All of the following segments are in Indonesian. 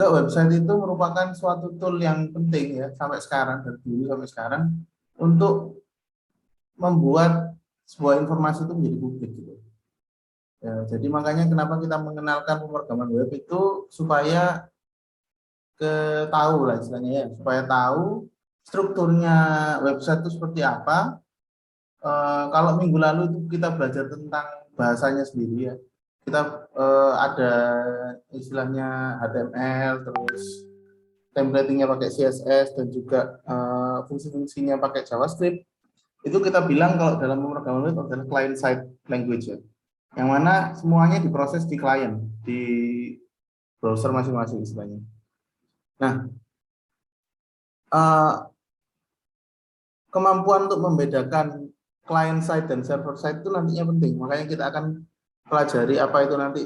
website itu merupakan suatu tool yang penting ya sampai sekarang, dari dulu sampai sekarang, untuk membuat sebuah informasi itu menjadi publik gitu. Ya, jadi makanya kenapa kita mengenalkan pemrograman web itu supaya tahu lah istilahnya ya, supaya tahu strukturnya website itu seperti apa. Kalau minggu lalu itu kita belajar tentang bahasanya sendiri ya, kita ada istilahnya HTML, terus templatingnya pakai CSS, dan juga fungsi-fungsinya pakai JavaScript. Itu kita bilang kalau dalam pemrograman web adalah client side language ya, yang mana semuanya diproses di klien, di browser masing-masing istilahnya. Nah, kemampuan untuk membedakan client side dan server side itu nantinya penting. Makanya kita akan pelajari apa itu nanti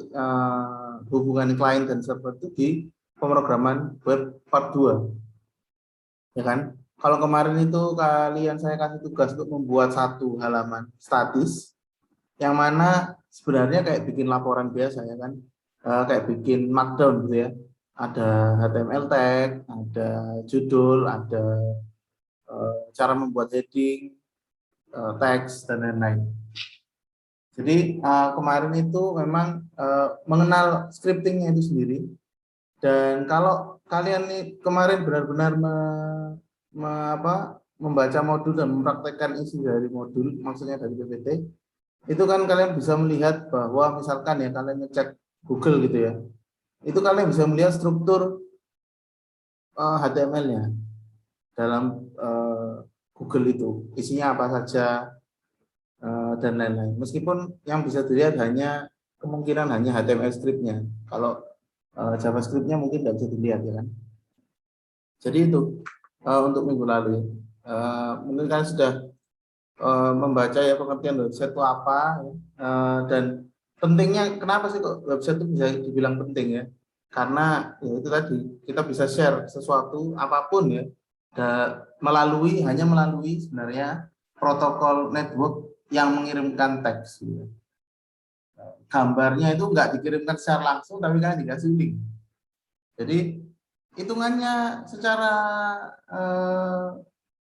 hubungan client dan server itu di pemrograman web part 2. Ya kan? Kalau kemarin itu saya kasih tugas untuk membuat satu halaman statis, yang mana sebenarnya kayak bikin laporan biasa ya kan, kayak bikin markdown gitu ya. Ada HTML tag, ada judul, ada cara membuat heading, teks, dan lain-lain. Jadi kemarin itu memang mengenal scriptingnya itu sendiri. Dan kalau kalian nih kemarin benar-benar membaca modul dan mempraktekkan isi dari modul, maksudnya dari PPT, itu kan kalian bisa melihat bahwa misalkan ya kalian ngecek Google gitu ya, itu kalian bisa melihat struktur HTML-nya dalam Google itu, isinya apa saja dan lain-lain. Meskipun yang bisa dilihat hanya kemungkinan hanya HTML script-nya, kalau JavaScript-nya mungkin tidak bisa dilihat ya kan. Jadi itu untuk minggu lalu ya. Mungkin kalian sudah membaca ya pengertian website itu apa ya. Dan pentingnya kenapa sih kok website itu bisa dibilang penting ya, karena ya itu tadi kita bisa share sesuatu apapun ya hanya melalui sebenarnya protokol network yang mengirimkan teks ya. Gambarnya itu nggak dikirimkan secara langsung tapi kan dikasih link, jadi hitungannya secara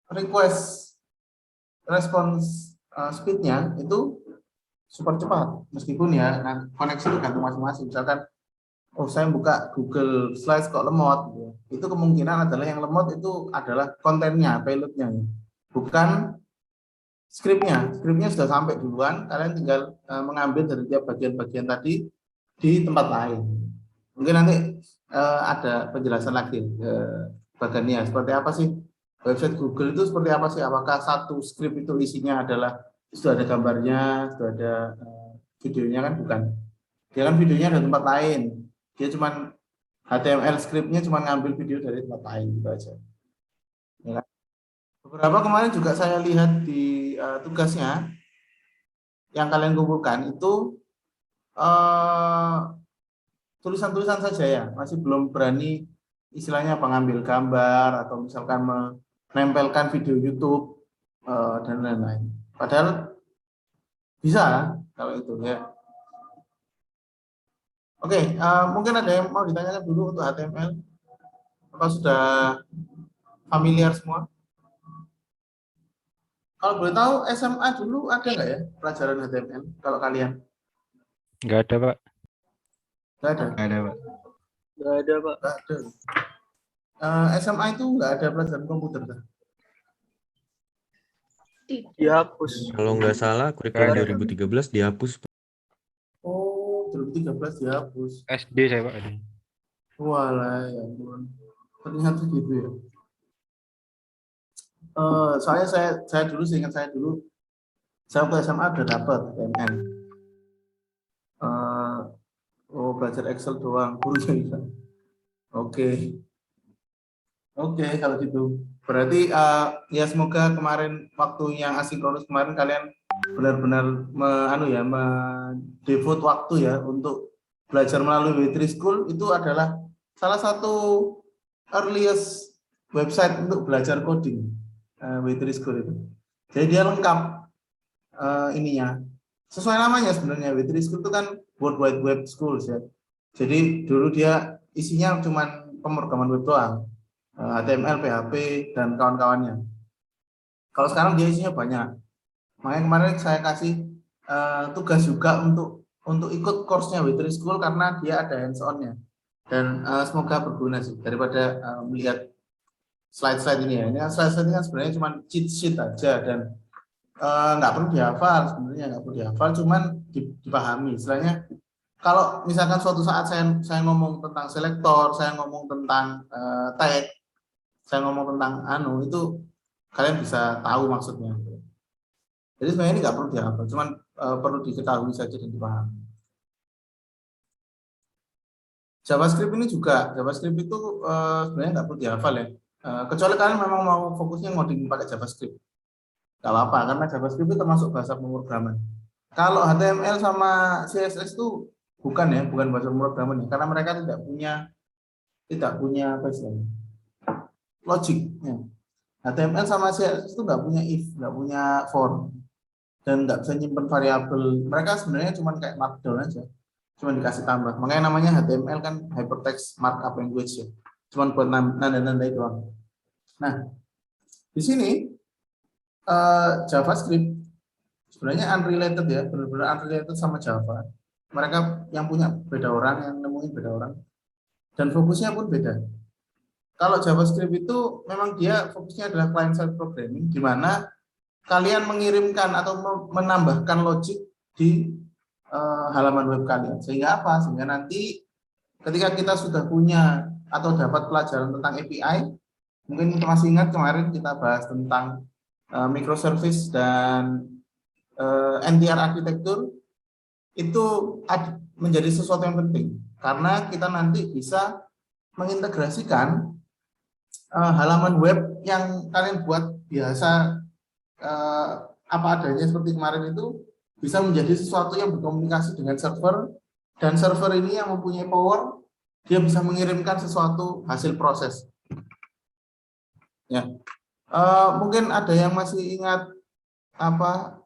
request response speednya itu super cepat, meskipun ya koneksi tergantung masing-masing. Misalkan saya buka Google Slides kok lemot gitu. Itu kemungkinan adalah yang lemot itu adalah kontennya, payloadnya, bukan skripnya sudah sampai duluan, kalian tinggal mengambil dari tiap bagian-bagian tadi di tempat lain. Mungkin nanti ada penjelasan lagi bagiannya seperti apa sih website Google itu, seperti apa sih, apakah satu skrip itu isinya adalah sudah ada gambarnya, sudah ada videonya, kan bukan. Dia kan videonya ada tempat lain, dia cuma HTML skripnya cuma ngambil video dari tempat lain gitu aja ya kan? Beberapa kemarin juga saya lihat di tugasnya yang kalian kumpulkan itu tulisan-tulisan saja ya, masih belum berani istilahnya mengambil gambar atau misalkan menempelkan video YouTube dan lain-lain. Padahal bisa kalau itu ya. Oke, mungkin ada yang mau ditanyakan dulu untuk HTML. Apa sudah familiar semua? Kalau boleh tahu SMA dulu ada nggak ya pelajaran HTML kalau kalian? Nggak ada, Pak. Nggak ada. Nggak ada, Pak. Nggak ada, Pak. Nggak ada. SMA itu nggak ada pelajaran komputer kan? Dihapus. Kalau nggak salah kurikulum 2013 dihapus. Oh, 2013 dihapus. SD saya, Pak. Walah, ya ampun. Ternyata gitu ya. Soalnya saya dulu, seingat saya dulu, saya waktu SMA udah dapat HTML. Belajar Excel doang, gurunya bisa. Oke, kalau gitu. Berarti ya semoga kemarin waktu yang asinkronus kemarin kalian benar-benar mendevote waktu ya untuk belajar melalui W3 School. Itu adalah salah satu earliest website untuk belajar coding, W3 School itu. Jadi dia lengkap ininya. Sesuai namanya sebenarnya, W3 School itu kan World Wide Web Schools ya. Jadi dulu dia isinya cuman pemrograman web doang, HTML, PHP, dan kawan-kawannya. Kalau sekarang dia isinya banyak. Makanya kemarin saya kasih tugas juga untuk ikut course-nya Witri School karena dia ada hands-on-nya. Dan semoga berguna sih daripada melihat slide-slide ini ya. Ini slide-slide ini kan sebenarnya cuma cheat sheet aja dan nggak perlu dihafal sebenarnya, nggak perlu dihafal, cuman dipahami. Istilahnya kalau misalkan suatu saat saya ngomong tentang selektor, saya ngomong tentang tag, saya ngomong tentang itu kalian bisa tahu maksudnya. Jadi sebenarnya ini nggak perlu dihafal, cuman perlu diketahui saja dan dipahami. JavaScript ini juga, JavaScript itu sebenarnya nggak perlu dihafal ya. Kecuali kalian memang mau fokusnya ngoding pakai JavaScript. Nggak apa-apa, karena JavaScript itu termasuk bahasa pemrograman. Kalau HTML sama CSS itu bukan bahasa pemrograman ya, karena mereka tidak punya apa istilahnya, logic. Ya. HTML sama CSS itu nggak punya if, nggak punya for, dan nggak bisa nyimpen variabel. Mereka sebenarnya cuma kayak markdown aja, cuma dikasih tambah. Makanya namanya HTML kan hypertext markup language ya, cuma buat nanda-nanda itu doang. Nah, di sini JavaScript sebenarnya unrelated ya, benar-benar unrelated sama Java. Mereka yang punya beda orang, yang nemuin beda orang, dan fokusnya pun beda. Kalau JavaScript itu memang dia fokusnya adalah client side programming, di mana kalian mengirimkan atau menambahkan logic di halaman web kalian. Sehingga apa? Sehingga nanti ketika kita sudah punya atau dapat pelajaran tentang API, mungkin kita masih ingat kemarin kita bahas tentang microservice dan NTR arsitektur, itu menjadi sesuatu yang penting karena kita nanti bisa mengintegrasikan halaman web yang kalian buat biasa apa adanya seperti kemarin itu bisa menjadi sesuatu yang berkomunikasi dengan server, dan server ini yang mempunyai power, dia bisa mengirimkan sesuatu hasil proses. Ya, mungkin ada yang masih ingat apa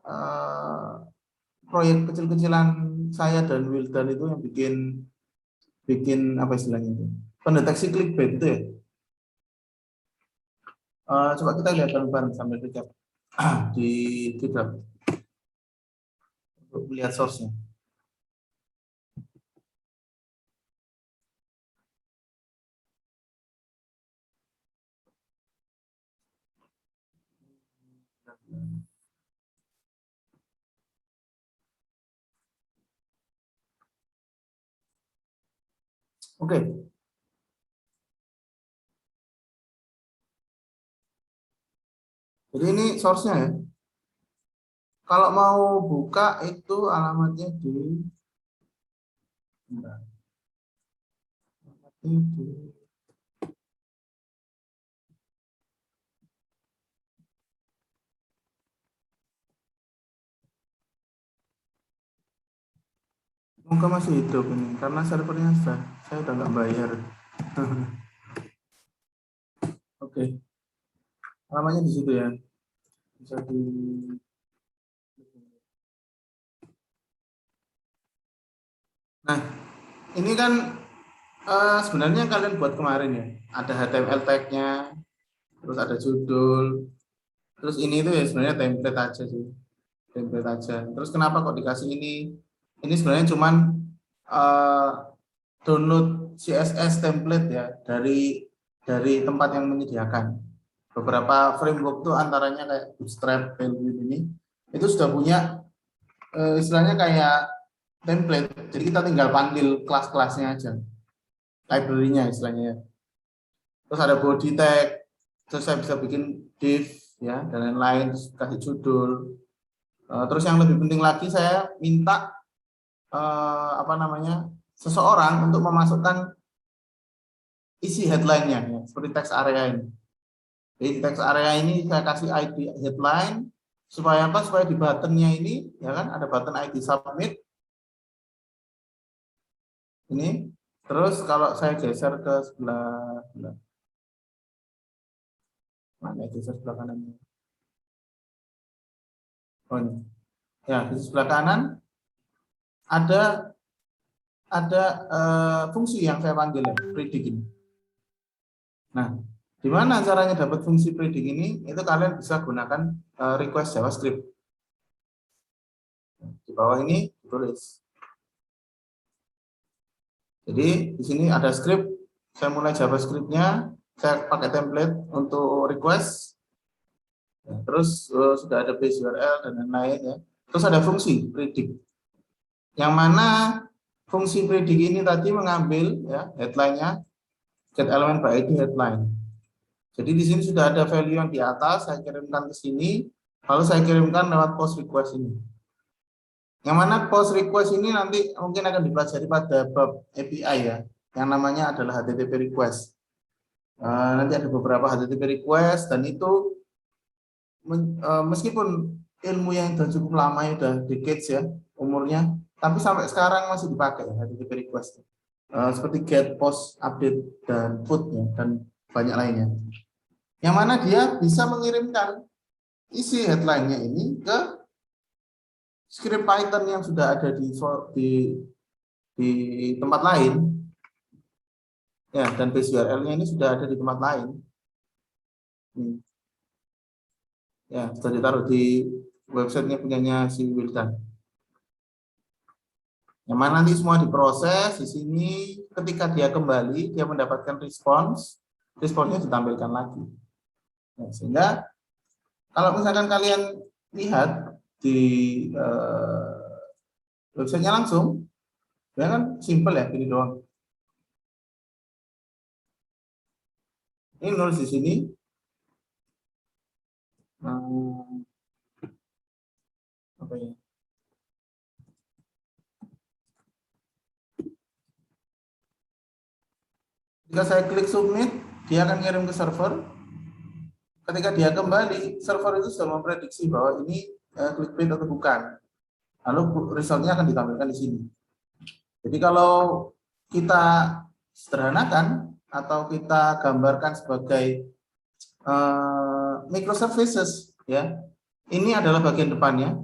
proyek kecil-kecilan saya dan Wildan itu yang bikin apa istilahnya itu, pendeteksi clickbait itu ya. Coba kita lihat bareng-bareng sambil recap di GitHub untuk melihat source-nya. Oke. Jadi ini source-nya ya. Kalau mau buka itu alamatnya di semoga masih hidup ini karena servernya saya udah nggak bayar. Oke. Alamatnya di situ ya. Bisa di Nah, ini kan sebenarnya kalian buat kemarin ya. Ada HTML tag-nya, terus ada judul, terus ini itu ya sebenarnya template aja sih. Template aja. Terus kenapa kok dikasih ini? Ini sebenarnya cuman download CSS template ya dari tempat yang menyediakan. Beberapa framework tuh antaranya kayak Bootstrap, Tailwind ini itu sudah punya istilahnya kayak template. Jadi kita tinggal panggil kelas-kelasnya aja, library-nya istilahnya. Terus ada body tag, terus saya bisa bikin div ya dan lain-lain, terus kasih judul. Terus yang lebih penting lagi saya minta seseorang untuk memasukkan isi headline-nya ya, seperti text area ini. Jadi di text area ini saya kasih ID headline supaya apa? Supaya di button-nya ini ya kan ada button ID submit. Ini terus kalau saya geser ke sebelah mana, geser sebelah kanan. Oh ini. Ya, di sebelah kanan ada fungsi yang saya panggil ya, predict ini. Nah, di mana caranya dapat fungsi predict ini? Itu kalian bisa gunakan request JavaScript. Di bawah ini ditulis. Jadi di sini ada script, saya mulai JavaScript-nya, saya pakai template untuk request. Ya, terus sudah ada base URL dan lain-lain ya. Terus ada fungsi predict. Yang mana fungsi predict ini tadi mengambil ya headline-nya get element by ID headline. Jadi di sini sudah ada value yang di atas, saya kirimkan ke sini, lalu saya kirimkan lewat post request ini. Yang mana post request ini nanti mungkin akan dipelajari pada bab API ya, yang namanya adalah HTTP request. Nanti ada beberapa HTTP request dan itu meskipun ilmu yang sudah cukup lama ya, sudah decades ya umurnya, tapi sampai sekarang masih dipakai ya, HTTP request. Seperti get, post, update, dan put ya, dan banyak lainnya. Yang mana dia bisa mengirimkan isi headline-nya ini ke script Python yang sudah ada di tempat lain. Ya, dan base URL-nya ini sudah ada di tempat lain. Ya, sudah ditaruh di websitenya punyanya si Wildan. Yang mana nanti semua diproses di sini, ketika dia kembali, dia mendapatkan responsnya ditampilkan lagi. Ya, sehingga kalau misalkan kalian lihat di websitenya langsung, ya kan simple ya, gini doang. Ini nulis di sini. Apa ya? Jika saya klik submit, dia akan kirim ke server. Ketika dia kembali, server itu sudah memprediksi bahwa ini clickbait atau bukan. Lalu resultnya akan ditampilkan di sini. Jadi kalau kita sederhanakan atau kita gambarkan sebagai microservices, ya, ini adalah bagian depannya,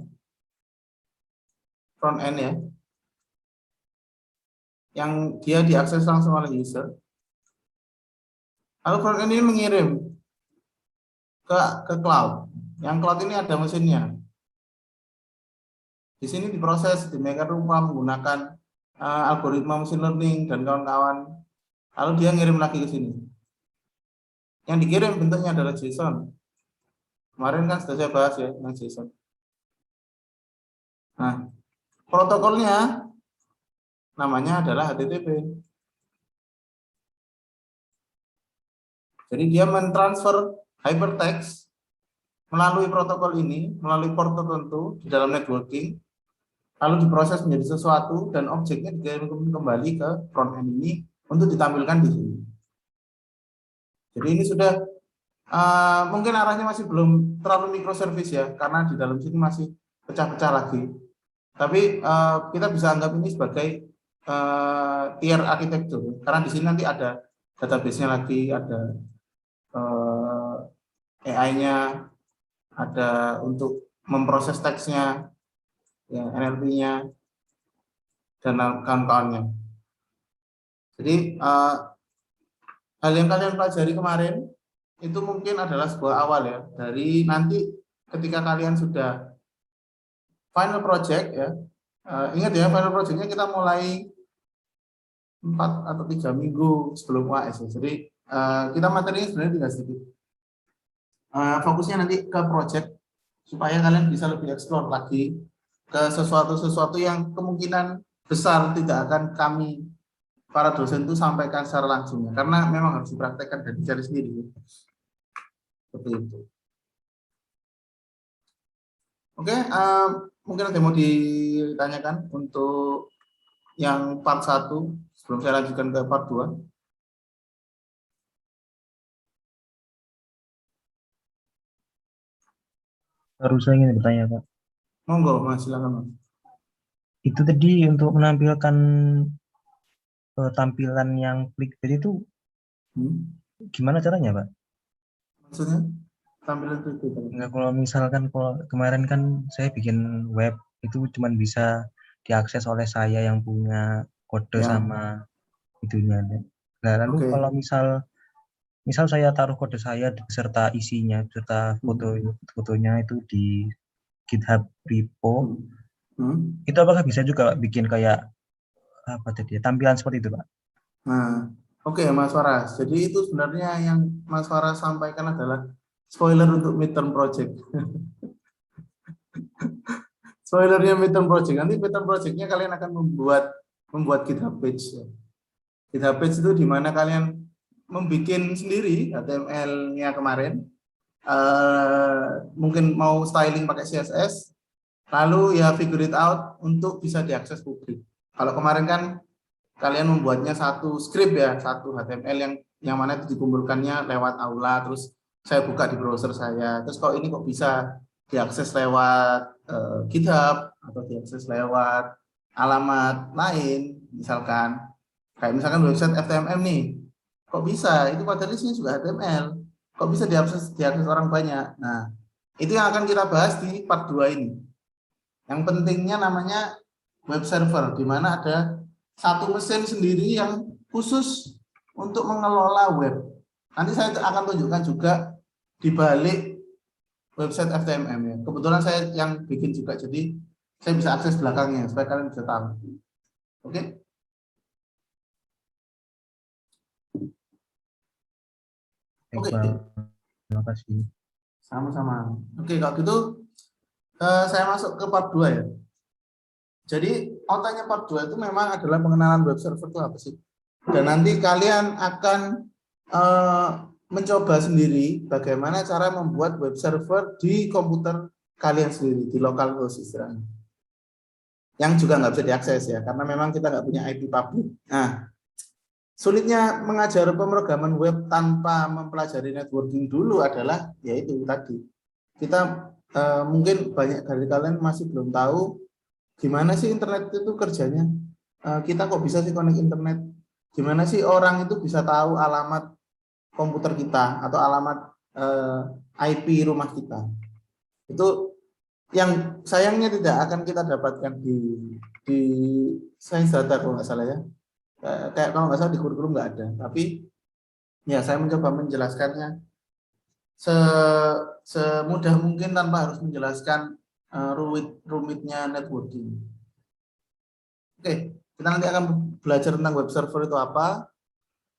front end ya, yang dia diakses langsung oleh user. Lalu front end ini mengirim ke cloud. Yang cloud ini ada mesinnya. Di sini diproses, demikian rupa menggunakan algoritma machine learning dan kawan-kawan. Lalu dia ngirim lagi ke sini. Yang dikirim bentuknya adalah JSON. Kemarin kan sudah saya bahas ya tentang JSON. Nah, protokolnya namanya adalah HTTP. Jadi dia mentransfer hypertext melalui protokol ini, melalui port tertentu di dalam networking, lalu diproses menjadi sesuatu dan objeknya dikirim kembali ke front end ini untuk ditampilkan di sini. Jadi ini sudah mungkin arahnya masih belum terlalu microservice ya, karena di dalam sini masih pecah-pecah lagi. Tapi kita bisa anggap ini sebagai tier arsitektur, karena di sini nanti ada database-nya lagi, ada AI-nya, ada untuk memproses teksnya, ya, NLP-nya, dan kawan-kawannya. Jadi hal yang kalian pelajari kemarin itu mungkin adalah sebuah awal ya, dari nanti ketika kalian sudah final project ya, ingat ya, final projectnya kita mulai 4 atau 3 minggu sebelum UAS ya. Jadi kita materinya sebenarnya tidak sedikit. Fokusnya nanti ke project supaya kalian bisa lebih explore lagi ke sesuatu yang kemungkinan besar tidak akan kami para dosen itu sampaikan secara langsung ya, karena memang harus dipraktekkan dan dicari sendiri. Seperti itu. Oke, mungkin ada yang mau ditanyakan untuk yang part 1 sebelum saya lanjutkan ke part 2. Baru saya ingin bertanya, Pak. Monggo, Mas, silakan, Mas. Itu tadi untuk menampilkan tampilan yang clickbait itu gimana caranya, Pak? Maksudnya tampilan itu? Enggak, kalau misalkan kalau kemarin kan saya bikin web itu cuma bisa diakses oleh saya yang punya kode Ya. sama itunya. Nah, lalu Oke. kalau misal misal saya taruh kode saya beserta isinya, beserta fotonya itu di GitHub repo, itu apakah bisa juga Pak, bikin kayak apa tadi ya, tampilan seperti itu Pak? Nah, oke Mas Waras. Jadi itu sebenarnya yang Mas Waras sampaikan adalah spoiler untuk midterm project. Spoilernya midterm project. Nanti midterm projectnya kalian akan membuat GitHub page. GitHub page itu di mana kalian membuat sendiri HTML-nya kemarin. Mungkin mau styling pakai CSS. Lalu ya figure it out untuk bisa diakses publik. Kalau kemarin kan kalian membuatnya satu script ya, satu HTML yang mana itu dikumpulkannya lewat Aula, terus saya buka di browser saya. Terus kalau ini kok bisa diakses lewat GitHub atau diakses lewat alamat lain, misalkan kayak misalkan website FTMM nih, kok bisa? Itu padahal isinya juga HTML, kok bisa diakses orang banyak? Nah, itu yang akan kita bahas di part 2 ini. Yang pentingnya namanya web server, di mana ada satu mesin sendiri yang khusus untuk mengelola web. Nanti saya akan tunjukkan juga di balik website FTMM ya. Kebetulan saya yang bikin juga, jadi saya bisa akses belakangnya supaya kalian bisa tahu. Oke? Oke. Terima kasih. Sama-sama. Oke, kalau gitu saya masuk ke part 2 ya. Jadi outline part 2 itu memang adalah pengenalan web server itu apa sih. Dan nanti kalian akan mencoba sendiri bagaimana cara membuat web server di komputer kalian sendiri, di local host istilahnya. Yang juga nggak bisa diakses ya, karena memang kita nggak punya IP public. Nah, sulitnya mengajar pemrograman web tanpa mempelajari networking dulu adalah yaitu tadi. Kita mungkin banyak dari kalian masih belum tahu gimana sih internet itu kerjanya. Kita kok bisa sih connect internet? Gimana sih orang itu bisa tahu alamat komputer kita atau alamat IP rumah kita? Itu yang sayangnya tidak akan kita dapatkan di sains data kalau nggak salah ya. Kayak kalau nggak salah di kurikulum nggak ada. Tapi ya saya mencoba menjelaskannya semudah mungkin tanpa harus menjelaskan rumitnya networking. Oke, kita nanti akan belajar tentang web server itu apa.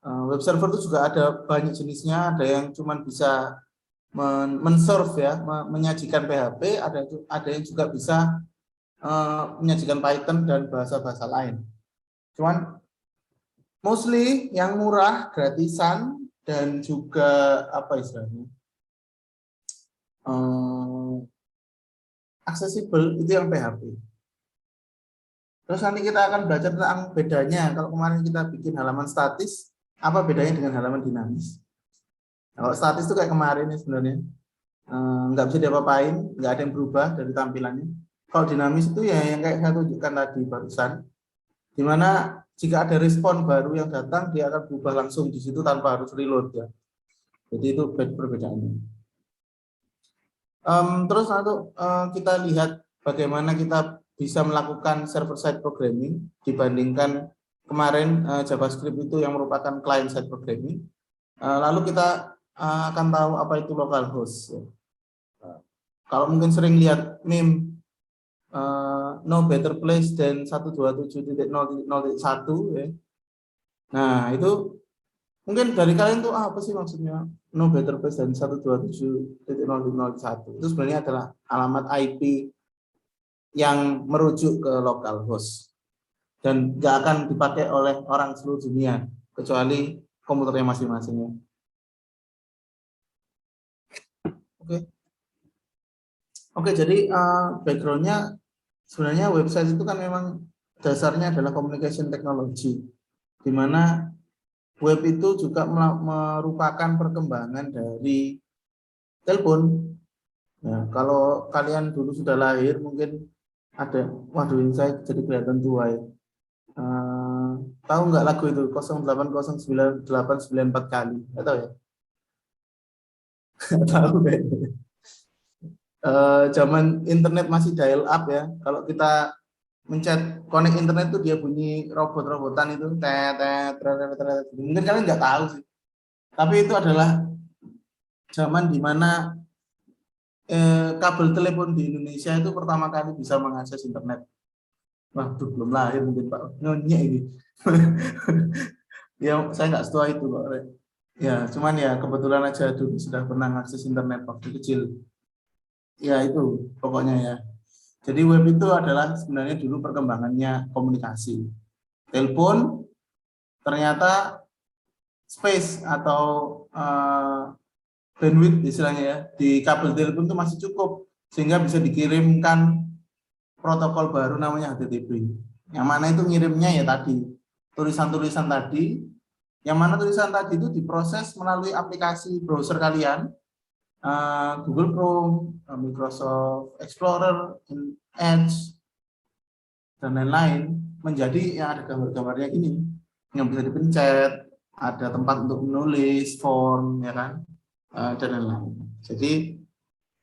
Web server itu juga ada banyak jenisnya, ada yang cuma bisa men-serve ya, menyajikan PHP, ada yang juga bisa menyajikan Python dan bahasa-bahasa lain. Cuman mostly yang murah, gratisan, dan juga apa istilahnya aksesibel itu yang PHP. Terus nanti kita akan belajar tentang bedanya. Kalau kemarin kita bikin halaman statis, apa bedanya dengan halaman dinamis? Kalau statis itu kayak kemarin ya sebenarnya, nggak bisa diapa-apain, nggak ada yang berubah dari tampilannya. Kalau dinamis itu ya yang kayak saya tunjukkan tadi barusan, di mana jika ada respon baru yang datang, dia akan berubah langsung di situ tanpa harus reload ya. Jadi itu perbedaannya. Terus untuk kita lihat bagaimana kita bisa melakukan server-side programming dibandingkan kemarin JavaScript itu yang merupakan client-side programming. Lalu kita akan tahu apa itu localhost. Kalau mungkin sering lihat meme no better place than 127.0.1 ya. Nah itu mungkin dari kalian tuh apa sih maksudnya no better place than 127.0.1 itu sebenarnya adalah alamat IP yang merujuk ke localhost dan nggak akan dipakai oleh orang seluruh dunia kecuali komputernya masing-masing. Oke, jadi backgroundnya sebenarnya website itu kan memang dasarnya adalah communication technology, di mana web itu juga merupakan perkembangan dari telepon. Ya, kalau kalian dulu sudah lahir mungkin ada, waduh ini saya jadi kelihatan tua ya. Tahu nggak lagu itu 0809894 kali? Nggak tahu ya? Nggak tahu deh. Zaman internet masih dial up ya. Kalau kita mencet connect internet tuh dia bunyi robot-robotan itu tet. Mungkin kalian nggak tahu sih. Tapi itu adalah zaman di mana kabel telepon di Indonesia itu pertama kali bisa mengakses internet. Waduh, belum lahir mungkin Pak. Nyonya ini. Ya, saya nggak setua itu Pak. Ya, cuman ya kebetulan aja dulu sudah pernah mengakses internet waktu kecil. Ya itu pokoknya ya. Jadi web itu adalah sebenarnya dulu perkembangannya komunikasi. Telepon ternyata space atau bandwidth istilahnya ya di kabel telepon itu masih cukup sehingga bisa dikirimkan protokol baru namanya HTTP. Yang mana itu ngirimnya ya tadi tulisan-tulisan tadi, yang mana tulisan tadi itu diproses melalui aplikasi browser kalian, Google Chrome, Microsoft Explorer, Edge, dan lain-lain, menjadi yang ada gambar-gambarnya ini, yang bisa dipencet, ada tempat untuk menulis, form, ya kan, dan lain-lain. Jadi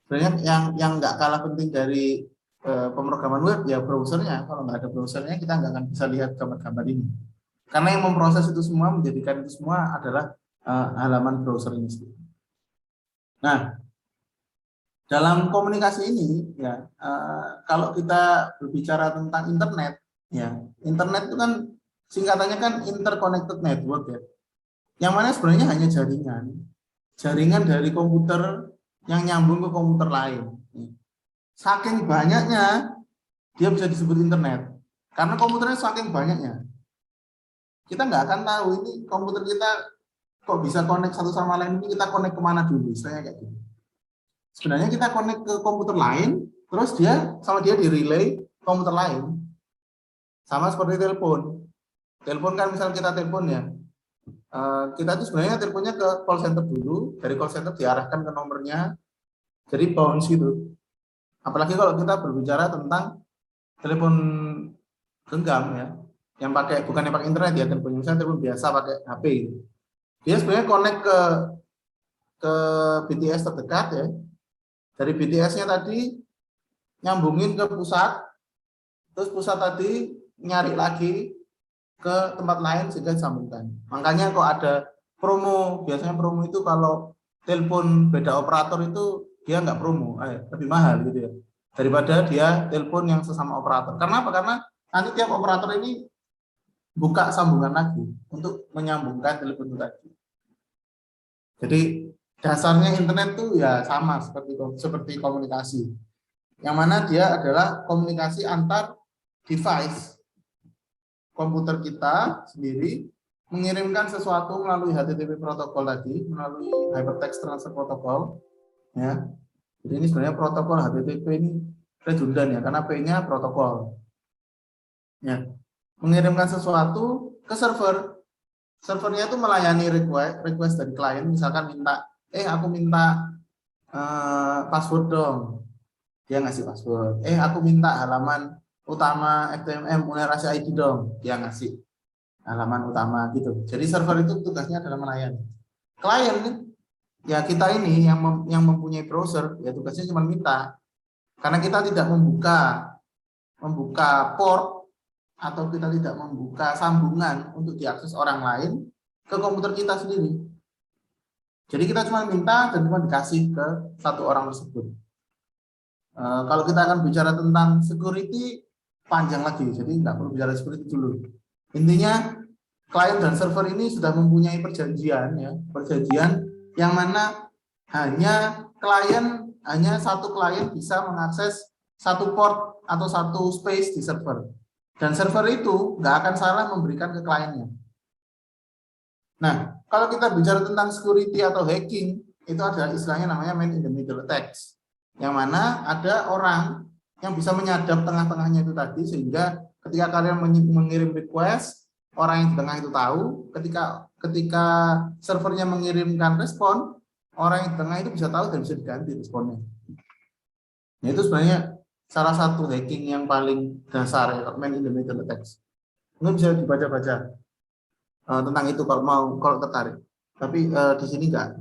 sebenarnya yang nggak kalah penting dari pemrograman web ya browsernya. Kalau nggak ada browsernya kita nggak akan bisa lihat gambar-gambar ini. Karena yang memproses itu semua, menjadikan itu semua adalah halaman browser ini sendiri. Nah, dalam komunikasi ini ya kalau kita berbicara tentang internet, ya internet itu kan singkatannya kan interconnected network ya. Yang mana sebenarnya hanya jaringan dari komputer yang nyambung ke komputer lain. Saking banyaknya dia bisa disebut internet. Karena komputernya saking banyaknya. Kita nggak akan tahu ini komputer kita kok bisa connect satu sama lain, ini kita connect kemana dulu, istilahnya kayak gitu. Sebenarnya kita connect ke komputer lain, terus dia di relay komputer lain. Sama seperti telepon. Telepon kan misal kita telepon ya, kita tuh sebenarnya teleponnya ke call center dulu, dari call center diarahkan ke nomornya, jadi bounce gitu. Apalagi kalau kita berbicara tentang telepon genggam ya, yang bukannya pakai internet ya, teleponnya misalnya telepon biasa pakai HP. Dia sebenarnya connect ke BTS terdekat ya. Dari BTS-nya tadi nyambungin ke pusat, terus pusat tadi nyari lagi ke tempat lain sehingga disambungkan. Makanya kok ada promo, biasanya promo itu kalau telepon beda operator itu dia nggak promo, lebih mahal gitu ya, daripada dia telepon yang sesama operator. Karena apa? Karena nanti tiap operator ini buka sambungan lagi untuk menyambungkan telepon itu tadi. Jadi dasarnya internet tuh ya sama seperti komunikasi, yang mana dia adalah komunikasi antar device. Komputer kita sendiri mengirimkan sesuatu melalui HTTP protokol tadi, melalui Hypertext Transfer Protocol. Ya, jadi ini sebenarnya protokol HTTP ini redundan ya, karena P-nya protokol. Ya, mengirimkan sesuatu ke server. Servernya itu melayani request dari klien, misalkan minta, aku minta password dong. Dia ngasih password. Aku minta halaman utama FTMM Unerasi ID dong. Dia ngasih halaman utama gitu. Jadi server itu tugasnya adalah melayani. Klien ya kita ini yang mempunyai browser ya tugasnya cuma minta. Karena kita tidak membuka port atau kita tidak membuka sambungan untuk diakses orang lain ke komputer kita sendiri. Jadi kita cuma minta dan cuma dikasih ke satu orang tersebut. Kalau kita akan bicara tentang security panjang lagi, jadi nggak perlu bicara security dulu. Intinya klien dan server ini sudah mempunyai perjanjian yang mana hanya satu klien bisa mengakses satu port atau satu space di server. Dan server itu nggak akan salah memberikan ke kliennya. Nah, kalau kita bicara tentang security atau hacking, itu ada istilahnya namanya man in the middle attacks. Yang mana ada orang yang bisa menyadap tengah-tengahnya itu tadi, sehingga ketika kalian mengirim request, orang yang di tengah itu tahu, ketika servernya mengirimkan respon, orang yang di tengah itu bisa tahu dan bisa diganti responnya. Nah, itu sebenarnya salah satu hacking yang paling dasar ya, man in the middle attacks. Ini bisa dibaca-baca tentang itu kalau tertarik. Tapi di sini nggak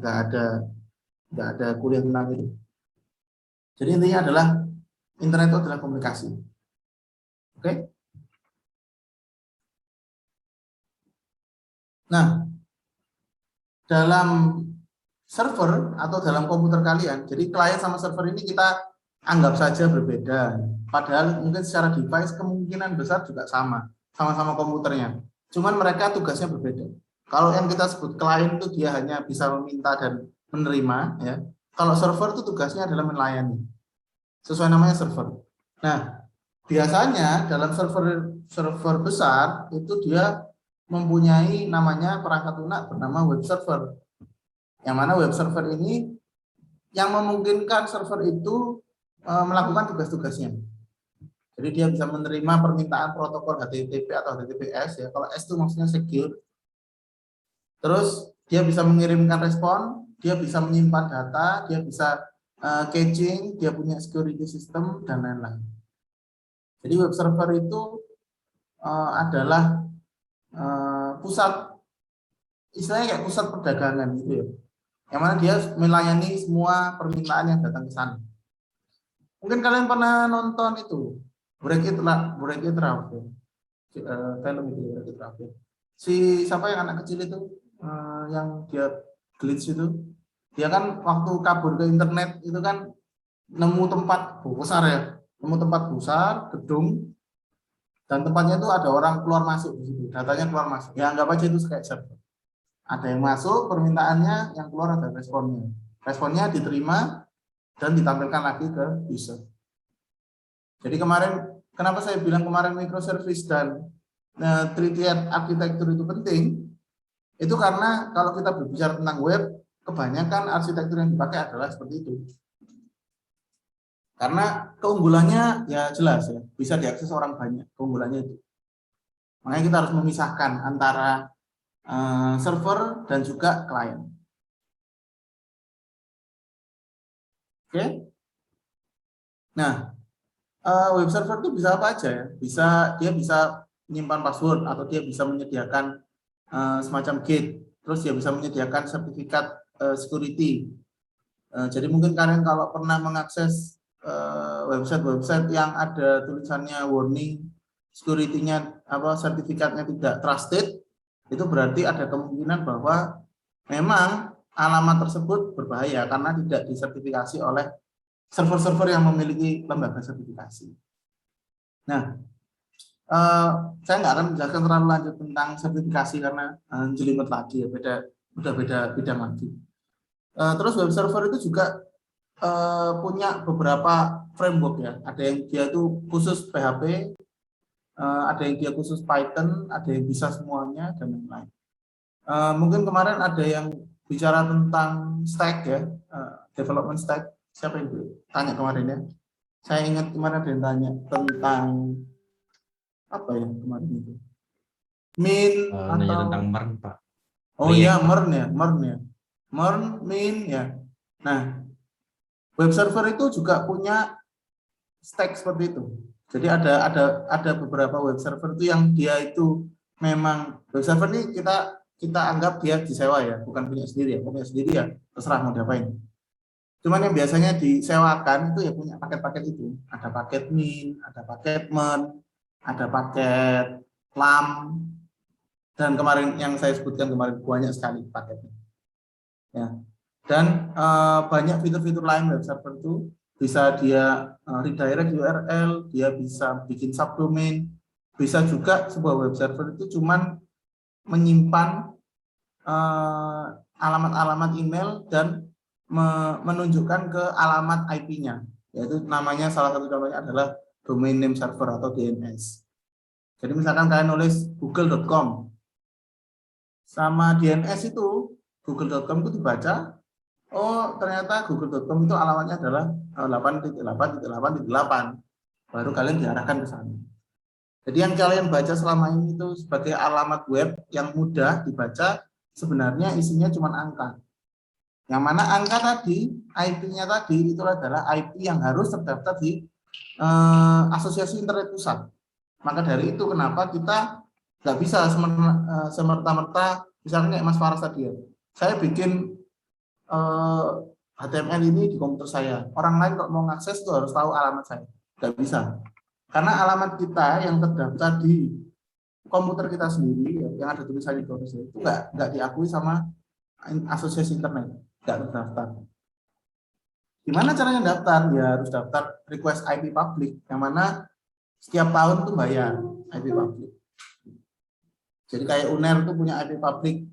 ada kuliah tentang itu. Jadi intinya adalah internet itu adalah komunikasi. Oke? Nah, dalam server atau dalam komputer kalian, jadi klien sama server ini kita anggap saja berbeda. Padahal mungkin secara device kemungkinan besar juga sama-sama komputernya. Cuman mereka tugasnya berbeda. Kalau yang kita sebut klien itu dia hanya bisa meminta dan menerima, ya. Kalau server itu tugasnya adalah melayani. Sesuai namanya server. Nah, biasanya dalam server besar itu dia mempunyai namanya perangkat lunak bernama web server. Yang mana web server ini yang memungkinkan server itu melakukan tugas-tugasnya. Jadi dia bisa menerima permintaan protokol HTTP atau HTTPS, ya. Kalau S itu maksudnya secure. Terus dia bisa mengirimkan respon, dia bisa menyimpan data, dia bisa caching, dia punya security system dan lain-lain. Jadi web server itu adalah pusat, istilahnya kayak pusat perdagangan gitu ya. Yang mana dia melayani semua permintaan yang datang ke sana. Mungkin kalian pernah nonton itu Break It Ralph ya. Film itu Break It Ralph ya. Si siapa yang anak kecil itu yang dia glitch itu, dia kan waktu kabur ke internet itu kan nemu tempat besar ya, nemu tempat besar gedung dan tempatnya itu ada orang keluar masuk di situ, datanya keluar masuk. Ya anggap aja itu kayak server. Ada yang masuk permintaannya, yang keluar ada responnya. Responnya diterima dan ditampilkan lagi ke user. Jadi kemarin, kenapa saya bilang kemarin microservice dan three-tiered architecture itu penting, itu karena kalau kita berbicara tentang web, kebanyakan arsitektur yang dipakai adalah seperti itu. Karena keunggulannya ya jelas ya, bisa diakses orang banyak, keunggulannya itu. Makanya kita harus memisahkan antara server dan juga klien. Oke. Nah, web server itu bisa apa aja ya? Dia bisa menyimpan password atau dia bisa menyediakan semacam gate, terus dia bisa menyediakan sertifikat security. Jadi mungkin kalian kalau pernah mengakses website-website yang ada tulisannya warning security-nya sertifikatnya tidak trusted, itu berarti ada kemungkinan bahwa memang alamat tersebut berbahaya karena tidak disertifikasi oleh server-server yang memiliki lembaga sertifikasi. Nah, saya nggak akan menjelaskan terlalu lanjut tentang sertifikasi karena jelimet lagi ya, beda bidang lagi. Terus web server itu juga punya beberapa framework ya. Ada yang dia itu khusus PHP, ada yang dia khusus Python, ada yang bisa semuanya dan lain-lain. Mungkin kemarin ada yang bicara tentang stack ya, development stack. Siapa yang tanya kemarin ya? Saya ingat kemarin ada yang tanya tentang apa ya kemarin itu? Min Nanya atau tentang MERN, Pak. oh iya MERN ya, Min ya. Nah, web server itu juga punya stack seperti itu. Jadi ada beberapa web server itu yang dia itu memang web server ini kita anggap dia disewa ya, bukan punya sendiri ya. Punya sendiri ya terserah mau diapain. Cuman yang biasanya disewakan itu ya punya paket-paket itu. Ada paket min, ada paket men, ada paket lam, dan kemarin yang saya sebutkan kemarin banyak sekali paketnya. Ya. Dan banyak fitur-fitur lain web server itu bisa dia redirect URL, dia bisa bikin subdomain, bisa juga sebuah web server itu cuman menyimpan alamat-alamat email dan menunjukkan ke alamat IP-nya, yaitu namanya salah satu contohnya adalah domain name server atau DNS. Jadi misalkan kalian nulis google.com sama DNS itu google.com itu dibaca, oh ternyata google.com itu alamatnya adalah 8.8.8.8, baru kalian diarahkan ke sana. Jadi yang kalian baca selama ini itu sebagai alamat web yang mudah dibaca, sebenarnya isinya cuma angka. Yang mana angka tadi, IP-nya tadi itu adalah IP yang harus terdaftar di Asosiasi Internet Pusat. Maka dari itu kenapa kita nggak bisa semerta-merta, misalnya kayak Mas Faras tadi ya, saya bikin HTML ini di komputer saya. Orang lain kalau mau ngakses itu harus tahu alamat saya. Nggak bisa. Karena alamat kita yang terdaftar di komputer kita sendiri, yang ada tulisannya di komputer itu nggak diakui sama asosiasi internet, nggak terdaftar. Gimana caranya daftar? Ya harus daftar request IP public, yang mana setiap tahun tuh bayar IP public. Jadi kayak UNER tuh punya IP public